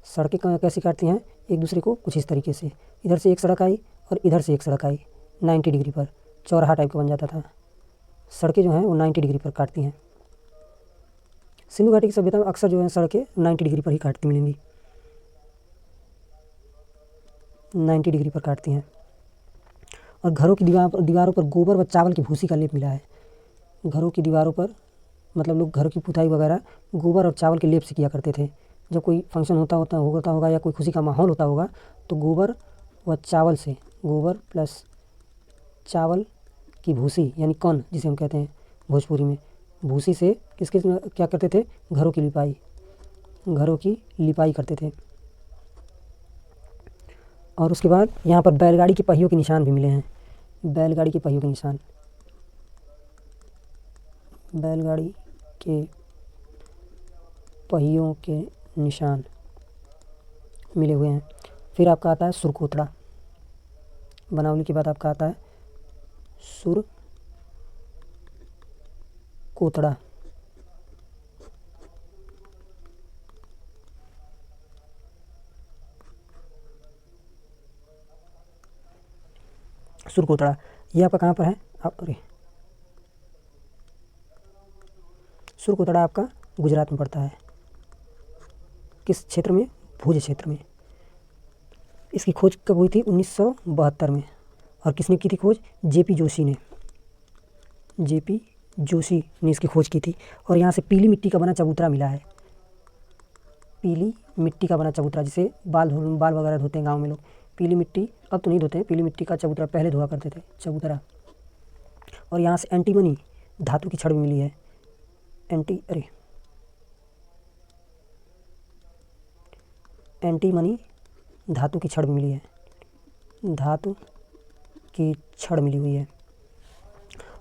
सड़कें कैसे काटती हैं एक दूसरे को? कुछ इस तरीके से, इधर से एक सड़क आई और इधर से एक सड़क आई 90 डिग्री पर, चौराहा टाइप का बन जाता था। सड़कें जो हैं वो 90 डिग्री पर काटती हैं। सिंधु घाटी की सभ्यता में अक्सर जो है सड़कें 90 डिग्री पर ही काटती मिलेंगी, 90 डिग्री पर काटती हैं। और घरों की दीवारों पर गोबर व चावल की भूसी का लेप मिला है। घरों की दीवारों पर मतलब लोग घर की पुताई वगैरह गोबर और चावल के लेप से किया करते थे। जब कोई फंक्शन होता होगा या कोई खुशी का माहौल होता होगा तो गोबर व चावल से, गोबर प्लस चावल की भूसी यानी कौन जिसे हम कहते हैं भोजपुरी में, भूसी से किसके क्या करते थे? घरों की लिपाई करते थे। और उसके बाद यहाँ पर बैलगाड़ी के पहियों के निशान भी मिले हैं। बैलगाड़ी के पहियों के निशान, बैलगाड़ी के पहियों के निशान मिले हुए हैं। फिर आपका आता है सुरकोतड़ा। बनावली के बाद आपका आता है सुरकोतड़ा। सुरकोतड़ा ये आपका कहाँ पर है? अरे सुरकोतड़ा आपका गुजरात में पड़ता है। किस क्षेत्र में? भुज क्षेत्र में। इसकी खोज कब हुई थी? 1972 में। और किसने की थी खोज? जेपी जोशी ने इसकी खोज की थी। और यहाँ से पीली मिट्टी का बना चबूतरा मिला है। पीली मिट्टी का बना चबूतरा, जिसे बाल वगैरह धोते हैं गाँव में लोग। पीली मिट्टी अब तो नहीं धोते हैं, पीली मिट्टी का चबूतरा पहले धोआ करते थे, चबूतरा। और यहाँ से एंटीमनी धातु की छड़ भी मिली है। एंटीमनी धातु की छड़ भी मिली है, धातु की छड़ मिली हुई है।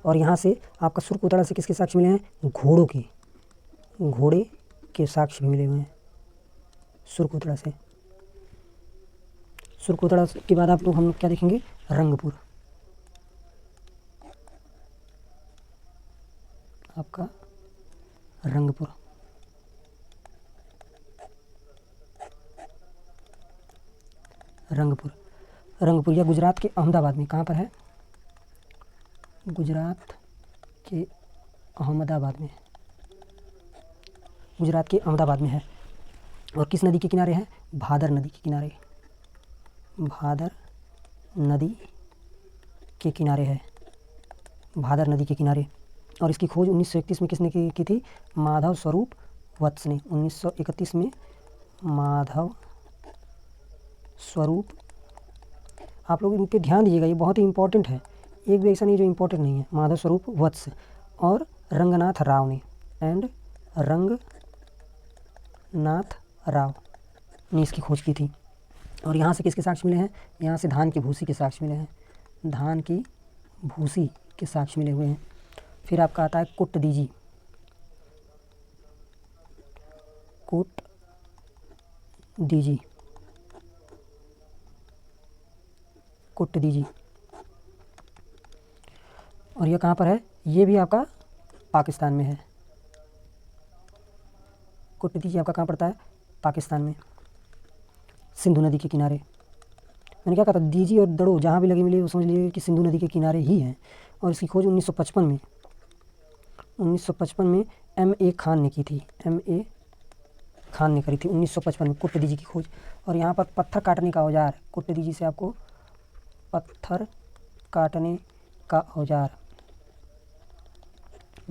और यहाँ से आपका सुरकोतड़ा से किसके साक्ष्य मिले हैं? घोड़े के साक्ष्य भी मिले हुए हैं सुरकोतड़ा से। सुरकोतड़ा के बाद आप लोग हम लोग क्या देखेंगे? रंगपुर। आपका रंगपुर, रंगपुर यह गुजरात के अहमदाबाद में, कहाँ पर है? गुजरात के अहमदाबाद में है। और किस नदी के किनारे है? भादर नदी के किनारे। भादर नदी के किनारे है, भादर नदी के किनारे। और इसकी खोज 1931 में किसने की थी? माधव स्वरूप वत्स ने। 1931 में माधव स्वरूप, आप लोग इन पे ध्यान दीजिएगा, ये बहुत ही इंपॉर्टेंट है, एक भी ऐसा नहीं जो इंपॉर्टेंट नहीं है। माधव स्वरूप वत्स और रंगनाथ राव ने इसकी खोज की थी। और यहाँ से किसके साक्ष्य मिले हैं? यहाँ से धान की भूसी के साक्ष्य मिले हैं, धान की भूसी के साक्ष्य मिले हुए हैं। फिर आपका आता है कुटदीजी। और यह कहाँ पर है? ये भी आपका पाकिस्तान में है। कुटदीजी आपका कहाँ पड़ता है? पाकिस्तान में, सिंधु नदी के किनारे। मैंने क्या कहा था? दीजी और दड़ो जहाँ भी लगे मिले वो समझ लीजिए कि सिंधु नदी के किनारे ही हैं। और इसकी खोज 1955 में M.A. खान ने की थी। M.A. खान ने करी थी 1955 में कुटदीजी की खोज। और यहाँ पर पत्थर काटने का औजार, कुटदीजी से आपको पत्थर काटने का औजार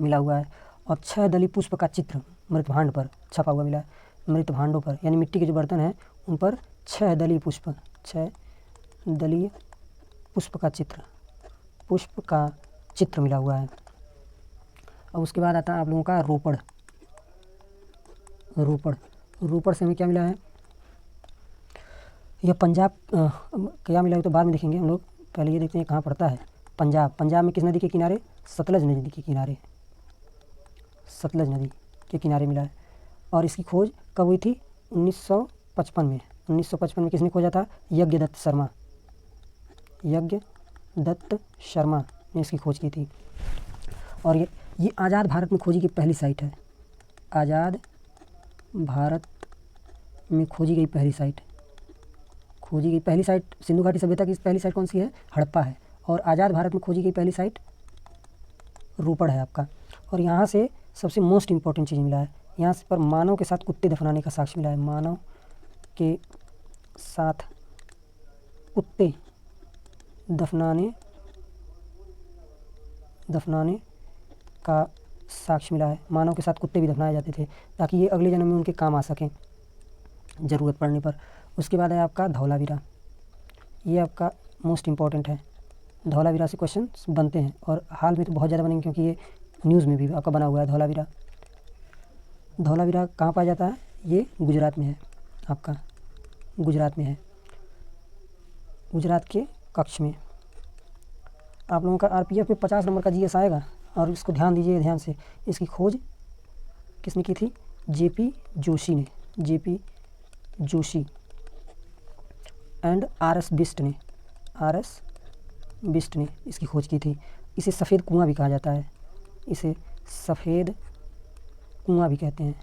मिला हुआ है। और 6 दली पुष्प का चित्र मृतभांड पर छपा हुआ मिला है। मृतभांडों पर यानी मिट्टी के जो बर्तन हैं उन पर 6 दलीय पुष्प का चित्र मिला हुआ है। और उसके बाद आता है आप लोगों का रोपड़ से हमें क्या मिला है? यह पंजाब क्या मिला है तो बाद में देखेंगे हम लोग, पहले ये देखते हैं कहाँ पड़ता है। पंजाब में किस नदी के किनारे? सतलज नदी के किनारे मिला है। और इसकी खोज कब हुई थी? 1955 में। 1955 में किसने खोजा था? यज्ञदत्त शर्मा ने इसकी खोज की थी। और ये आज़ाद भारत में खोजी की पहली साइट है। आज़ाद भारत में खोजी गई पहली साइट, खोजी गई पहली साइट सिंधु घाटी सभ्यता की पहली साइट कौन सी है? हड़प्पा है। और आज़ाद भारत में खोजी गई पहली साइट रोपड़ है आपका। और यहाँ से सबसे मोस्ट इम्पॉर्टेंट चीज़ मिला है, यहाँ पर मानव के साथ कुत्ते दफनाने का साक्ष्य मिला है। मानव के साथ कुत्ते दफनाने का साक्ष्य मिला है। मानव के साथ कुत्ते भी दफनाए जाते थे ताकि ये अगले जन्म में उनके काम आ सकें ज़रूरत पड़ने पर। उसके बाद है आपका धौलावीरा, ये आपका मोस्ट इम्पॉर्टेंट है। धौलावीरा से क्वेश्चन बनते हैं और हाल में तो बहुत ज़्यादा बनेंगे क्योंकि ये न्यूज़ में भी आपका बना हुआ है धौलावीरा। धौलावीरा कहाँ पाया जाता है? ये गुजरात में है आपका, गुजरात में है, गुजरात के कच्छ में। आप लोगों का आरपीएफ में 50 नंबर का जीएस आएगा और इसको ध्यान दीजिए ध्यान से। इसकी खोज किसने की थी? जेपी जोशी ने, JP Joshi and RS Bisht ने, आरएस बिस्ट ने इसकी खोज की थी। इसे सफ़ेद कुआं भी कहा जाता है, इसे सफ़ेद कुआं भी कहते हैं,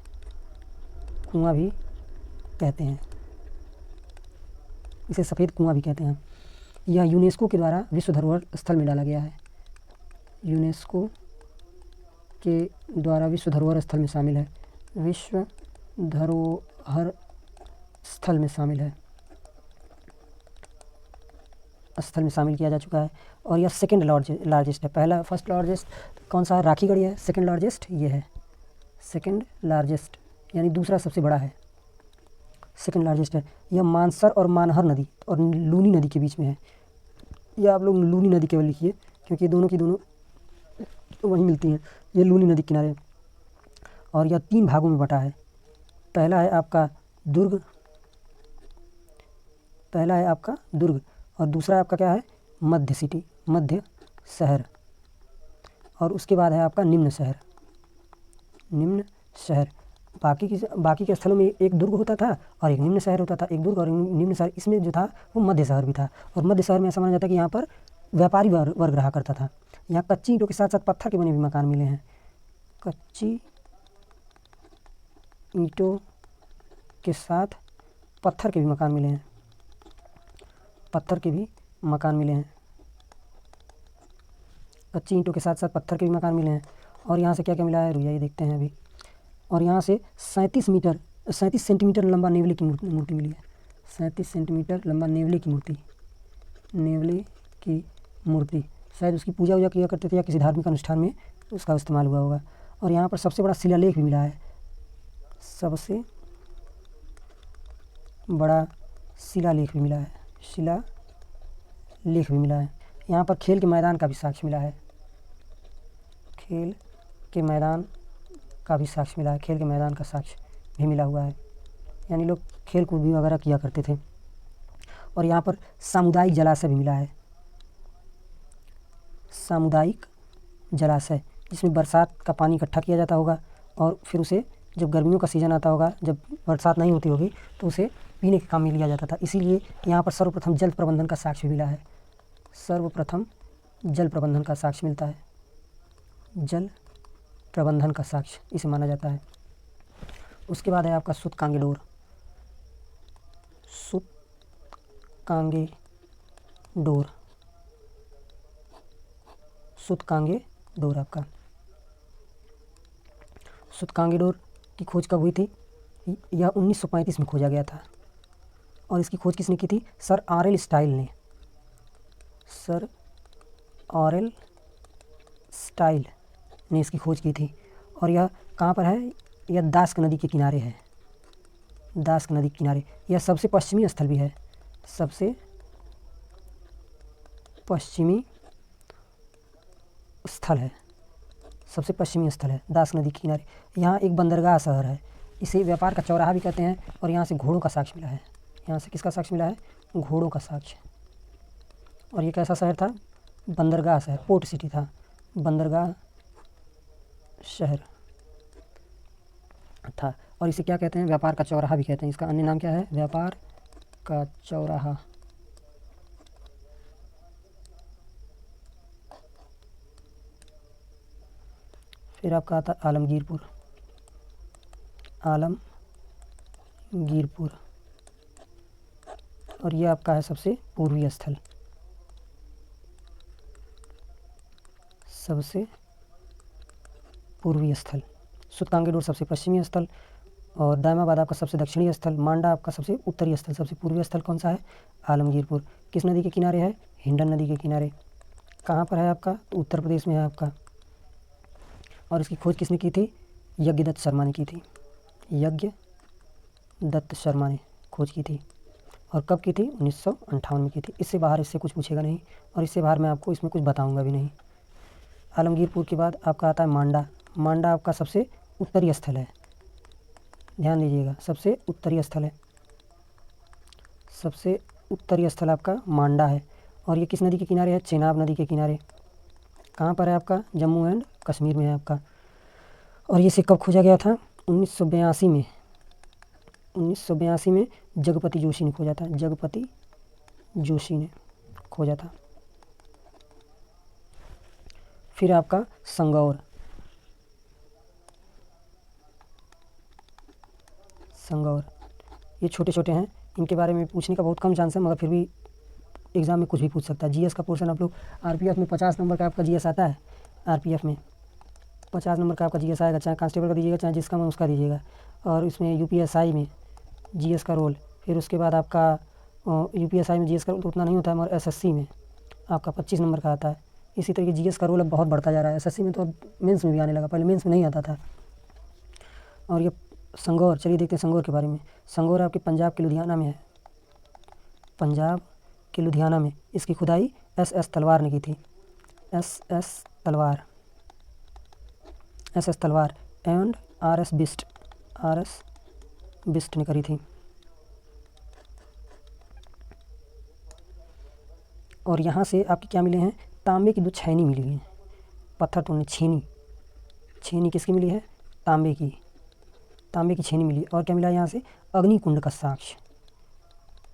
कुआं भी कहते हैं, इसे सफ़ेद कुआं भी कहते हैं। यह यूनेस्को के द्वारा विश्व धरोहर स्थल में डाला गया है, यूनेस्को के द्वारा विश्व धरोहर स्थल में शामिल है, विश्व धरोहर स्थल में शामिल है, स्थल में शामिल किया जा चुका है। और यह सेकंड लार्जेस्ट है। पहला फर्स्ट लार्जेस्ट कौन सा है? राखीगढ़ी है। सेकंड लार्जेस्ट ये है, सेकंड लार्जेस्ट यानी दूसरा सबसे बड़ा है, सेकंड लार्जेस्ट है। यह मानसर और मानहर नदी और लूनी नदी के बीच में है। यह आप लोग लूनी नदी केवल लिखिए क्योंकि दोनों की दोनों वहीं मिलती हैं। ये लूनी नदी किनारे और यह 3 भागों में बटा है। पहला है आपका दुर्ग, पहला है आपका दुर्ग और दूसरा आपका क्या है? मध्य सिटी, मध्य शहर। और उसके बाद है आपका निम्न शहर, निम्न शहर। बाकी के स्थलों में एक दुर्ग होता था और एक निम्न शहर होता था, एक दुर्ग और निम्न शहर। इसमें जो था वो मध्य शहर भी था और मध्य शहर में ऐसा माना जाता है कि यहाँ पर व्यापारी वर्ग रहा करता था। यहाँ कच्ची ईंटों के साथ साथ पत्थर के बने भी मकान मिले हैं, कच्ची ईंटों के साथ पत्थर के भी मकान मिले हैं, पत्थर के भी मकान मिले हैं, कच्ची ईंटों के साथ साथ पत्थर के भी मकान मिले हैं। और यहाँ से क्या क्या मिला है रुइया ये देखते हैं अभी। और यहाँ से 37 सेंटीमीटर लंबा नेवले की मूर्ति मिली है, 37 सेंटीमीटर लंबा नेवले की मूर्ति, नेवले की मूर्ति। शायद उसकी पूजा वूजा किया करते थे या किसी धार्मिक अनुष्ठान में उसका इस्तेमाल हुआ होगा। और यहाँ पर सबसे बड़ा शिलालेख भी मिला है, सबसे बड़ा शिलालेख भी मिला है, शिलालेख भी मिला है। यहाँ पर खेल के मैदान का भी साक्ष्य मिला है, खेल के मैदान का भी साक्ष्य मिला है, खेल के मैदान का साक्ष्य भी मिला हुआ है, यानी लोग खेल कूद भी वगैरह किया करते थे। और यहाँ पर सामुदायिक जलाशय भी मिला है, सामुदायिक जलाशय जिसमें बरसात का पानी इकट्ठा किया जाता होगा और फिर उसे जब गर्मियों का सीज़न आता होगा, जब बरसात नहीं होती होगी तो उसे पीने के काम में लिया जाता था। इसीलिए यहाँ पर सर्वप्रथम जल प्रबंधन का साक्ष्य मिला है, सर्वप्रथम जल प्रबंधन का साक्ष्य मिलता है, जल प्रबंधन का साक्ष्य इसे माना जाता है। उसके बाद है आपका सूतकांगेडोर, सूतकांगेडोर, सूतकांगेडोर आपका। सूतकांगेडोर की खोज कब हुई थी? यह 1935 में खोजा गया था। और इसकी खोज किसने की थी? सर आरएल स्टाइल ने, सर आरएल स्टाइल ने इसकी खोज की थी। और यह कहाँ पर है? यह दास्क नदी के किनारे है, दास्क नदी के किनारे। यह सबसे पश्चिमी स्थल भी है, सबसे पश्चिमी स्थल है, सबसे पश्चिमी स्थल है दास्क नदी के किनारे। यहाँ एक बंदरगाह शहर है, इसे व्यापार का चौराहा भी कहते हैं। और यहाँ से घोड़ों का साक्ष्य मिला है, यहाँ से किसका साक्ष्य मिला है? घोड़ों का साक्ष्य। और ये कैसा शहर था? बंदरगाह शहर, पोर्ट सिटी था, बंदरगाह शहर था। और इसे क्या कहते हैं? व्यापार का चौराहा भी कहते हैं। इसका अन्य नाम क्या है? व्यापार का चौराहा। फिर आपका आता आलमगीरपुर, आलमगीरपुर, गिरपुर। और ये आपका है सबसे पूर्वी स्थल, सबसे पूर्वी स्थल। सुत्तांगीडोर सबसे पश्चिमी स्थल और दायमाबाद आपका सबसे दक्षिणी स्थल। मांडा आपका सबसे उत्तरी स्थल। सबसे पूर्वी स्थल कौन सा है? आलमगीरपुर। किस नदी के किनारे है? हिंडन नदी के किनारे। कहाँ पर है आपका? तो उत्तर प्रदेश में है आपका। और इसकी खोज किसने की थी? यज्ञदत्त शर्मा ने की थी। यज्ञदत्त शर्मा ने खोज की थी। और कब की थी? 1958 में की थी। इससे बाहर इससे कुछ पूछेगा नहीं और इससे बाहर मैं आपको इसमें कुछ बताऊंगा भी नहीं। आलमगीरपुर के बाद आपका आता है मांडा। मांडा आपका सबसे उत्तरी स्थल है, ध्यान दीजिएगा, सबसे उत्तरी स्थल है। सबसे उत्तरी स्थल आपका मांडा है। और ये किस नदी के किनारे है? चेनाब नदी के किनारे। कहाँ पर है आपका? जम्मू एंड कश्मीर में है आपका। और ये कब खोजा गया था? 1982 में। 1982 में जगपति जोशी ने खोजा था। जगपति जोशी ने खोजा था। फिर आपका संगौर। संगौर ये छोटे छोटे हैं, इनके बारे में पूछने का बहुत कम चांस है, मगर फिर भी एग्ज़ाम में कुछ भी पूछ सकता है। जीएस का पोर्शन आप लोग आरपीएफ में 50 नंबर का आपका जीएस आता है। आरपीएफ में 50 नंबर का आपका जीएस आएगा, चाहे कांस्टेबल का दीजिएगा चाहे जिसका मन उसका दीजिएगा। और इसमें यूपीएसआई में जीएस का रोल, फिर उसके बाद आपका यूपीएसआई में जीएस का रोल तो उतना नहीं होता है, मगर एसएससी में आपका 25 नंबर का आता है। इसी तरीके जीएस का रोल अब बहुत बढ़ता जा रहा है। एसएससी में तो अब मेंस में भी आने लगा, पहले मेंस में नहीं आता था। और ये संगौर, चलिए देखते हैं संगौर के बारे में। संगौर आपके पंजाब के लुधियाना में है। पंजाब के लुधियाना में इसकी खुदाई एस तलवार ने की थी। एस तलवार एंड आर एस बिस्ट ने करी थी। और यहाँ से आपके क्या मिले हैं? तांबे की 2 छैनी मिली हैं। पत्थर तोड़ने छेनी किसकी मिली है? तांबे की छेनी मिली। और क्या मिला यहाँ से? अग्निकुंड का साक्ष्य।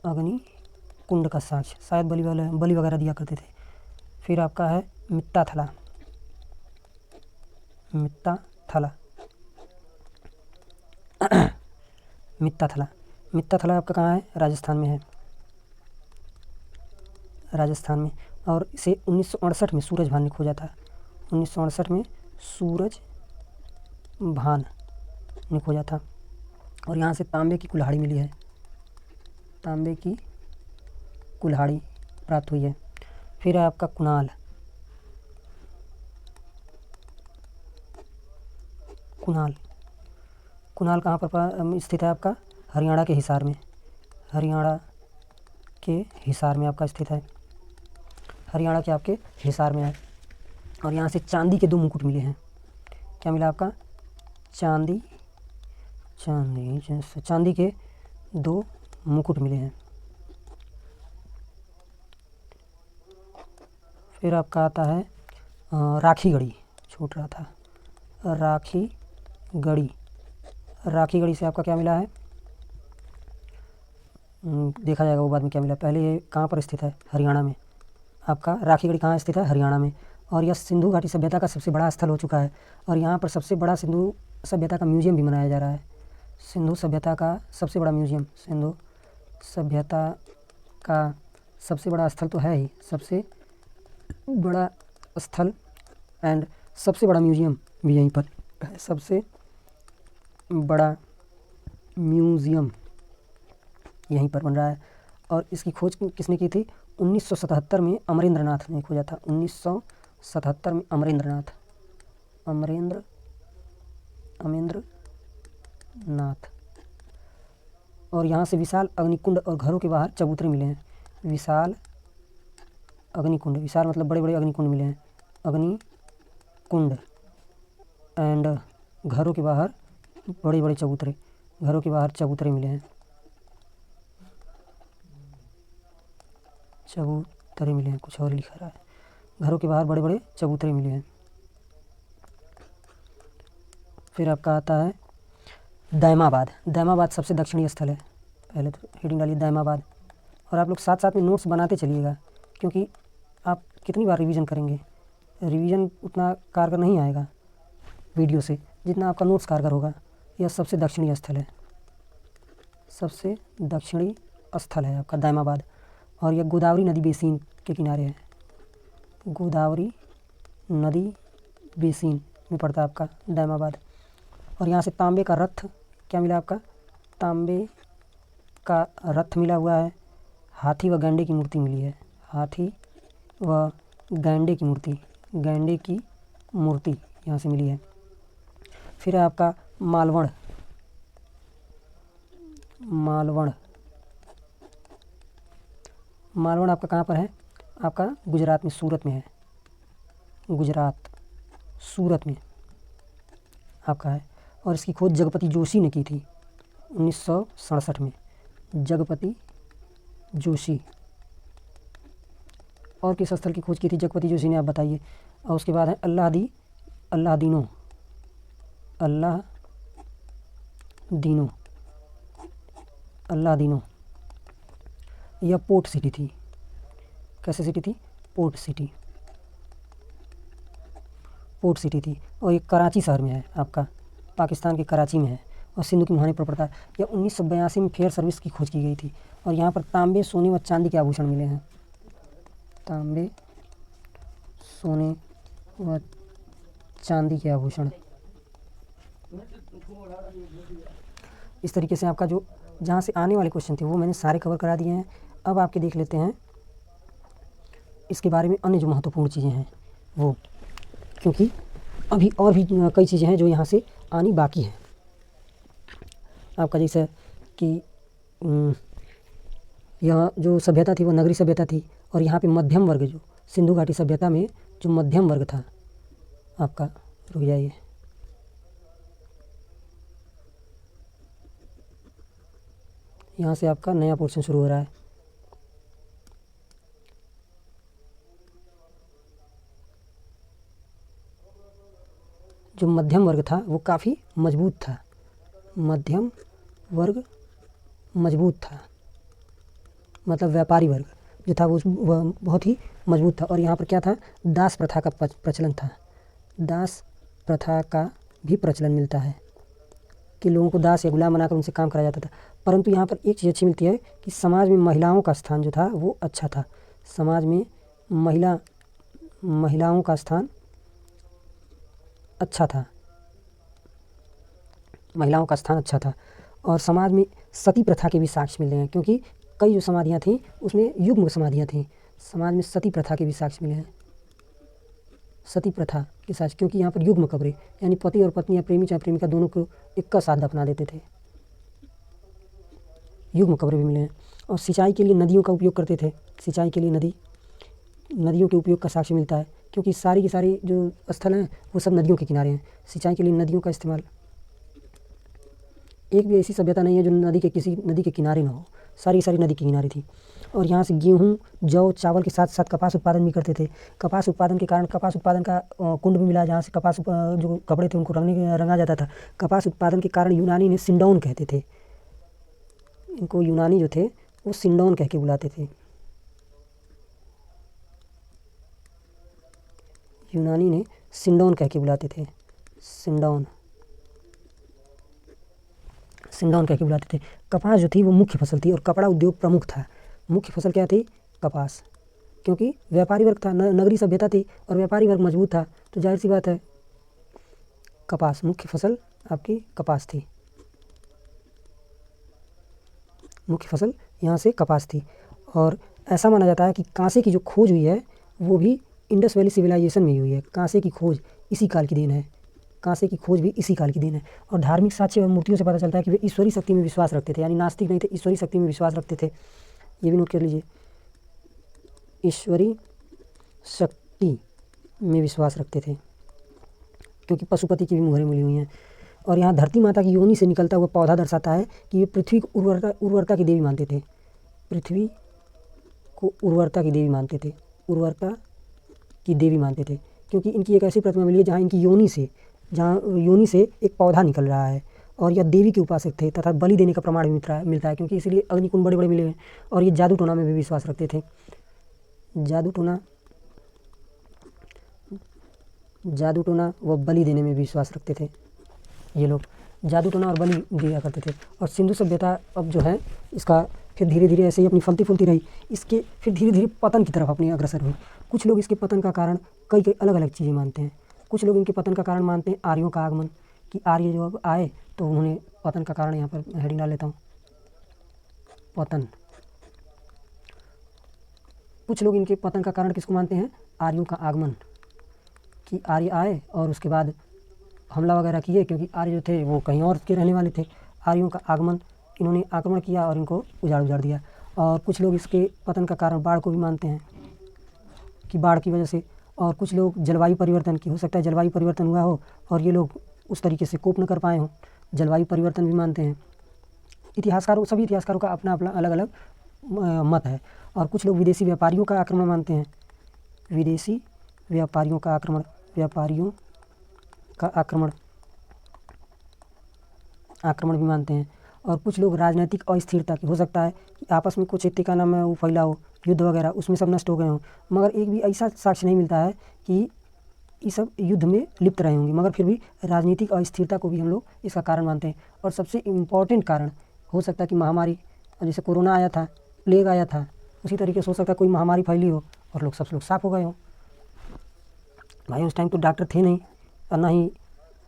अग्निकुंड का साक्ष्य, शायद बलि वगैरह दिया करते थे। फिर आपका है मित्ता थला। मित्ता थला आपका कहाँ है? राजस्थान में है। राजस्थान में। और इसे 1968 में सूरज भान ने खोजा था। 1968 में सूरज भान ने खोजा था। और यहाँ से तांबे की कुल्हाड़ी मिली है। तांबे की कुल्हाड़ी प्राप्त हुई है। फिर है आपका कुणाल। कुणाल कहाँ पर स्थित है आपका? हरियाणा के हिसार में। हरियाणा के हिसार में आपका स्थित है। हरियाणा के आपके हिसार में है। और यहाँ से चांदी के 2 मुकुट मिले हैं। क्या मिला आपका? चांदी के 2 मुकुट मिले हैं। फिर आपका आता है राखी गढ़ी, छूट रहा था। राखी गढ़ी से आपका क्या मिला है? देखा जाएगा वो बाद में क्या मिला। पहले ये कहाँ पर स्थित है? हरियाणा में। आपका राखी गढ़ी कहाँ स्थित है? हरियाणा में। और यह सिंधु घाटी सभ्यता का सबसे बड़ा स्थल हो चुका है। और यहाँ पर सबसे बड़ा सिंधु सभ्यता का म्यूजियम भी बनाया जा रहा है। सिंधु सभ्यता का सबसे बड़ा म्यूजियम, सिंधु सभ्यता का सबसे बड़ा स्थल तो है ही, सबसे बड़ा स्थल एंड सबसे बड़ा म्यूजियम भी यहीं पर है। सबसे बड़ा म्यूजियम यहीं पर बन रहा है। और इसकी खोज किसने की थी? 1977 में अमरेंद्र नाथ ने खोजा था। 1977 में अमरेंद्र नाथ। और यहाँ से विशाल अग्निकुंड और घरों के बाहर चबूतरे मिले हैं। विशाल अग्निकुंड, विशाल मतलब बड़े बड़े अग्निकुंड मिले हैं। अग्निकुंड एंड घरों के बाहर बड़े बड़े चबूतरे, घरों के बाहर चबूतरे मिले हैं। चबूतरे मिले हैं, कुछ और लिखा रहा है। घरों के बाहर बड़े बड़े चबूतरे मिले हैं। फिर आपका आता है दायमाबाद सबसे दक्षिणी स्थल है। पहले तो हेडिंग डालिए दायमाबाद। और आप लोग साथ साथ में नोट्स बनाते चलिएगा, क्योंकि आप कितनी बार रिवीजन करेंगे? रिवीजन उतना कारगर नहीं आएगा वीडियो से जितना आपका नोट्स कारगर होगा। यह सबसे दक्षिणी स्थल है। सबसे दक्षिणी स्थल है आपका दायमाबाद। और यह गोदावरी नदी बेसिन के किनारे है। गोदावरी नदी बेसिन में पड़ता है आपका दायमाबाद। और यहाँ से तांबे का रथ क्या मिला आपका, तांबे का रथ मिला हुआ है। हाथी व गैंडे की मूर्ति मिली है। हाथी व गैंडे की मूर्ति, गैंडे की मूर्ति यहाँ से मिली है। फिर है आपका मालवण। मालवण, मालवण आपका कहाँ पर है, आपका गुजरात में, सूरत में है। गुजरात, सूरत में आपका है। और इसकी खोज जगपति जोशी ने की थी 1967 में। जगपति जोशी। और किस स्थल की खोज की थी जगपति जोशी ने, आप बताइए। और उसके बाद है अल्लाहदीनो, अल्लाहदीनो। यह पोर्ट सिटी थी। कैसे सिटी थी, पोर्ट सिटी, पोर्ट सिटी थी। और ये कराची शहर में है आपका, पाकिस्तान के कराची में है और सिंधु की मुहाने पर पड़ता है। यह 1982 में फेयर सर्विस की खोज की गई थी। और यहाँ पर तांबे, सोने व चांदी के आभूषण मिले हैं। तांबे, सोने व चांदी के आभूषण। इस तरीके से आपका जो जहाँ से आने वाले क्वेश्चन थे वो मैंने सारे कवर करा दिए हैं। अब आपके देख लेते हैं इसके बारे में अन्य जो महत्वपूर्ण चीज़ें हैं वो, क्योंकि अभी और भी कई चीज़ें हैं जो यहाँ से आनी बाकी हैं आपका। जैसे कि यह जो सभ्यता थी वो नगरी सभ्यता थी। और यहाँ पे मध्यम वर्ग, जो सिंधु घाटी सभ्यता में जो मध्यम वर्ग था आपका, रुक जाइए, यहाँ से आपका नया पोर्शन शुरू हो रहा है। जो मध्यम वर्ग था वो काफ़ी मजबूत था। मध्यम वर्ग मजबूत था, मतलब व्यापारी वर्ग जो था वो बहुत ही मजबूत था। और यहाँ पर क्या था, दास प्रथा का प्रचलन था। दास प्रथा का भी प्रचलन मिलता है कि लोगों को दास या गुलाम बनाकर उनसे काम कराया जाता था। परंतु यहाँ पर एक चीज़ अच्छी मिलती है कि समाज में महिलाओं का स्थान जो था वो अच्छा था। समाज में महिलाओं का स्थान अच्छा था, महिलाओं का स्थान अच्छा था। और समाज में सती प्रथा के भी साक्ष्य मिल रहे हैं, क्योंकि कई जो समाधियाँ थीं उसमें युग्म समाधियाँ थीं। समाज में सती प्रथा के भी साक्ष्य मिले हैं, सती प्रथा के साक्ष्य, क्योंकि यहाँ पर युग्म कब्रें, यानी पति और पत्नी या प्रेमी चाहे प्रेमिका दोनों को एक का साथ दफना देते थे। युग्म कब्रें भी मिले हैं। और सिंचाई के लिए नदियों का उपयोग करते थे। सिंचाई के लिए नदियों के उपयोग का साक्ष्य मिलता है, क्योंकि सारी की सारी जो स्थल हैं वो सब नदियों के किनारे हैं। सिंचाई के लिए नदियों का इस्तेमाल। एक भी ऐसी सभ्यता नहीं है जो किसी नदी के किनारे ना हो, सारी सारी नदी के किनारे थी। और यहाँ से गेहूँ, जौ, चावल के साथ साथ कपास उत्पादन भी करते थे। कपास उत्पादन के कारण कपास उत्पादन का कुंड भी मिला, जहाँ से कपास जो कपड़े थे उनको रंगा जाता था। कपास उत्पादन के कारण यूनानी ने सिंडौन कहते थे, इनको यूनानी जो थे वो सिंडौन कह के बुलाते थे। यूनानी ने सिंडौन कह के बुलाते थे, सिंडौन कह के बुलाते थे। कपास जो थी वो मुख्य फसल थी और कपड़ा उद्योग प्रमुख था। मुख्य फसल क्या थी, कपास, क्योंकि व्यापारी वर्ग था, नगरी सभ्यता थी और व्यापारी वर्ग मजबूत था, तो जाहिर सी बात है कपास, मुख्य फसल आपकी कपास थी। मुख्य फसल यहाँ से कपास थी। और ऐसा माना जाता है कि कांसे की जो खोज हुई है वो भी इंडस वैली सिविलाइजेशन में ही हुई है। कांसे की खोज इसी काल की देन है। कांसे की खोज भी इसी काल की देन है। और धार्मिक साक्ष्य और मूर्तियों से पता चलता है कि वे ईश्वरी शक्ति में विश्वास रखते थे, यानी नास्तिक नहीं थे, ईश्वरी शक्ति में विश्वास रखते थे। ये भी नोट कर लीजिए, ईश्वरी शक्ति में विश्वास रखते थे, क्योंकि पशुपति की भी मुहरें मिली हुई हैं। और यहाँ धरती माता की योनि से निकलता हुआ पौधा दर्शाता है कि वे पृथ्वी को उर्वरता की देवी मानते थे। पृथ्वी को उर्वरता की देवी मानते थे, उर्वरता की देवी मानते थे, क्योंकि इनकी एक ऐसी प्रतिमा मिली है जहाँ इनकी योनि से एक पौधा निकल रहा है। और यह देवी के उपासक थे तथा बलि देने का प्रमाण भी मिलता है, क्योंकि इसीलिए अग्निकुंड बड़े बड़े मिले हैं। और ये जादू टोना में भी विश्वास रखते थे। जादू टोना व बलि देने में भी विश्वास रखते थे ये लोग। जादू टोना और बलि दिया करते थे। और सिंधु सभ्यता अब जो है इसका फिर धीरे धीरे ऐसे ही अपनी फलती फूलती रही, इसके फिर धीरे धीरे पतन की तरफ अपनी अग्रसर हुई। कुछ लोग इसके पतन का कारण कई कई अलग अलग चीज़ें मानते हैं। कुछ लोग इनके पतन का कारण मानते हैं आर्यों का आगमन, कि आर्य जो अब आए तो उन्होंने पतन का कारण, यहाँ पर हेडिंग डाल लेता हूँ, पतन। कुछ लोग इनके पतन का कारण किसको मानते हैं? आर्यों का आगमन, कि आर्य आए और उसके बाद हमला वगैरह किए, क्योंकि आर्य जो थे वो कहीं और के रहने वाले थे। आर्यों का आगमन, इन्होंने आक्रमण किया और इनको उजाड़ दिया। और कुछ लोग इसके पतन का कारण बाढ़ को भी मानते हैं, कि बाढ़ की वजह से। और कुछ लोग जलवायु परिवर्तन की, हो सकता है जलवायु परिवर्तन हुआ हो और ये लोग उस तरीके से कोप न कर पाए हों, जलवायु परिवर्तन भी मानते हैं। सभी इतिहासकारों का अपना अपना अलग अलग मत है। और कुछ लोग विदेशी व्यापारियों का आक्रमण मानते हैं, विदेशी व्यापारियों का आक्रमण भी मानते हैं। और कुछ लोग राजनीतिक अस्थिरता की, हो सकता है कि आपस में कुछ का नाम है वो फैला हो, युद्ध वगैरह, उसमें सब नष्ट हो गए हों, मगर एक भी ऐसा साक्ष्य नहीं मिलता है कि ये सब युद्ध में लिप्त रहे होंगे, मगर फिर भी राजनीतिक अस्थिरता को भी हम लोग इसका कारण मानते हैं। और सबसे इम्पॉर्टेंट कारण हो सकता है कि महामारी, जैसे कोरोना आया था, प्लेग आया था, उसी तरीके से हो सकता है कोई महामारी फैली हो और सब लोग साफ हो गए हों। भाई उस टाइम तो डॉक्टर थे नहीं, और ना ही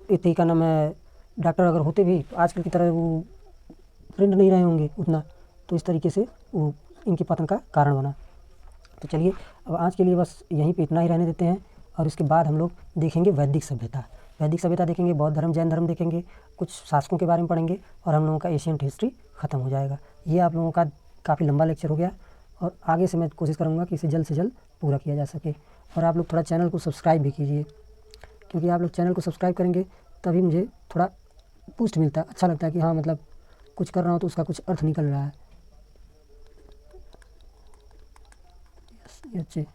इतने का नाम है, डॉक्टर अगर होते भी आजकल की तरह वो ट्रेंड नहीं रहे होंगे उतना, तो इस तरीके से वो इनके पतन का कारण बना। तो चलिए अब आज के लिए बस यहीं पे इतना ही रहने देते हैं, और इसके बाद हम लोग देखेंगे वैदिक सभ्यता देखेंगे, बौद्ध धर्म, जैन धर्म देखेंगे, कुछ शासकों के बारे में पढ़ेंगे, और हम लोगों का एशियंट हिस्ट्री ख़त्म हो जाएगा। ये आप लोगों का काफ़ी लंबा लेक्चर हो गया, और आगे से मैं कोशिश करूँगा कि इसे जल्द से जल्द पूरा किया जा सके। और आप लोग थोड़ा चैनल को सब्सक्राइब भी कीजिए, क्योंकि आप लोग चैनल को सब्सक्राइब करेंगे तभी मुझे थोड़ा बूस्ट मिलता है, अच्छा लगता है कि हाँ मतलब कुछ कर रहा हूँ तो उसका कुछ अर्थ निकल रहा है। अच्छे,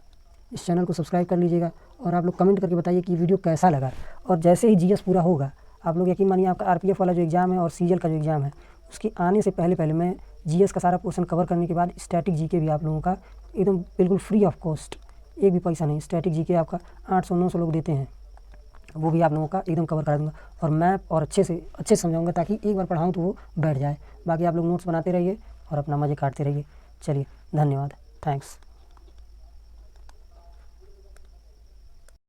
इस चैनल को सब्सक्राइब कर लीजिएगा, और आप लोग कमेंट करके बताइए कि वीडियो कैसा लगा। और जैसे ही जीएस पूरा होगा, आप लोग यकीन मानिए आपका आरपीएफ वाला जो एग्ज़ाम है और सीजीएल का जो एग्ज़ाम है, उसके आने से पहले मैं जीएस का सारा पोर्शन कवर करने के बाद स्टैटिक जीके भी आप लोगों का एकदम बिल्कुल फ्री ऑफ कॉस्ट, एक भी पैसा नहीं, स्टैटिक जीके आपका 800-900 लोग देते हैं, वो भी आप लोगों का एकदम कवर करा दूँगा। और मैं और अच्छे से समझाऊँगा, ताकि एक बार पढ़ाऊँ तो वो बैठ जाए। बाकी आप लोग नोट्स बनाते रहिए और अपना मज़े काटते रहिए। चलिए, धन्यवाद, थैंक्स।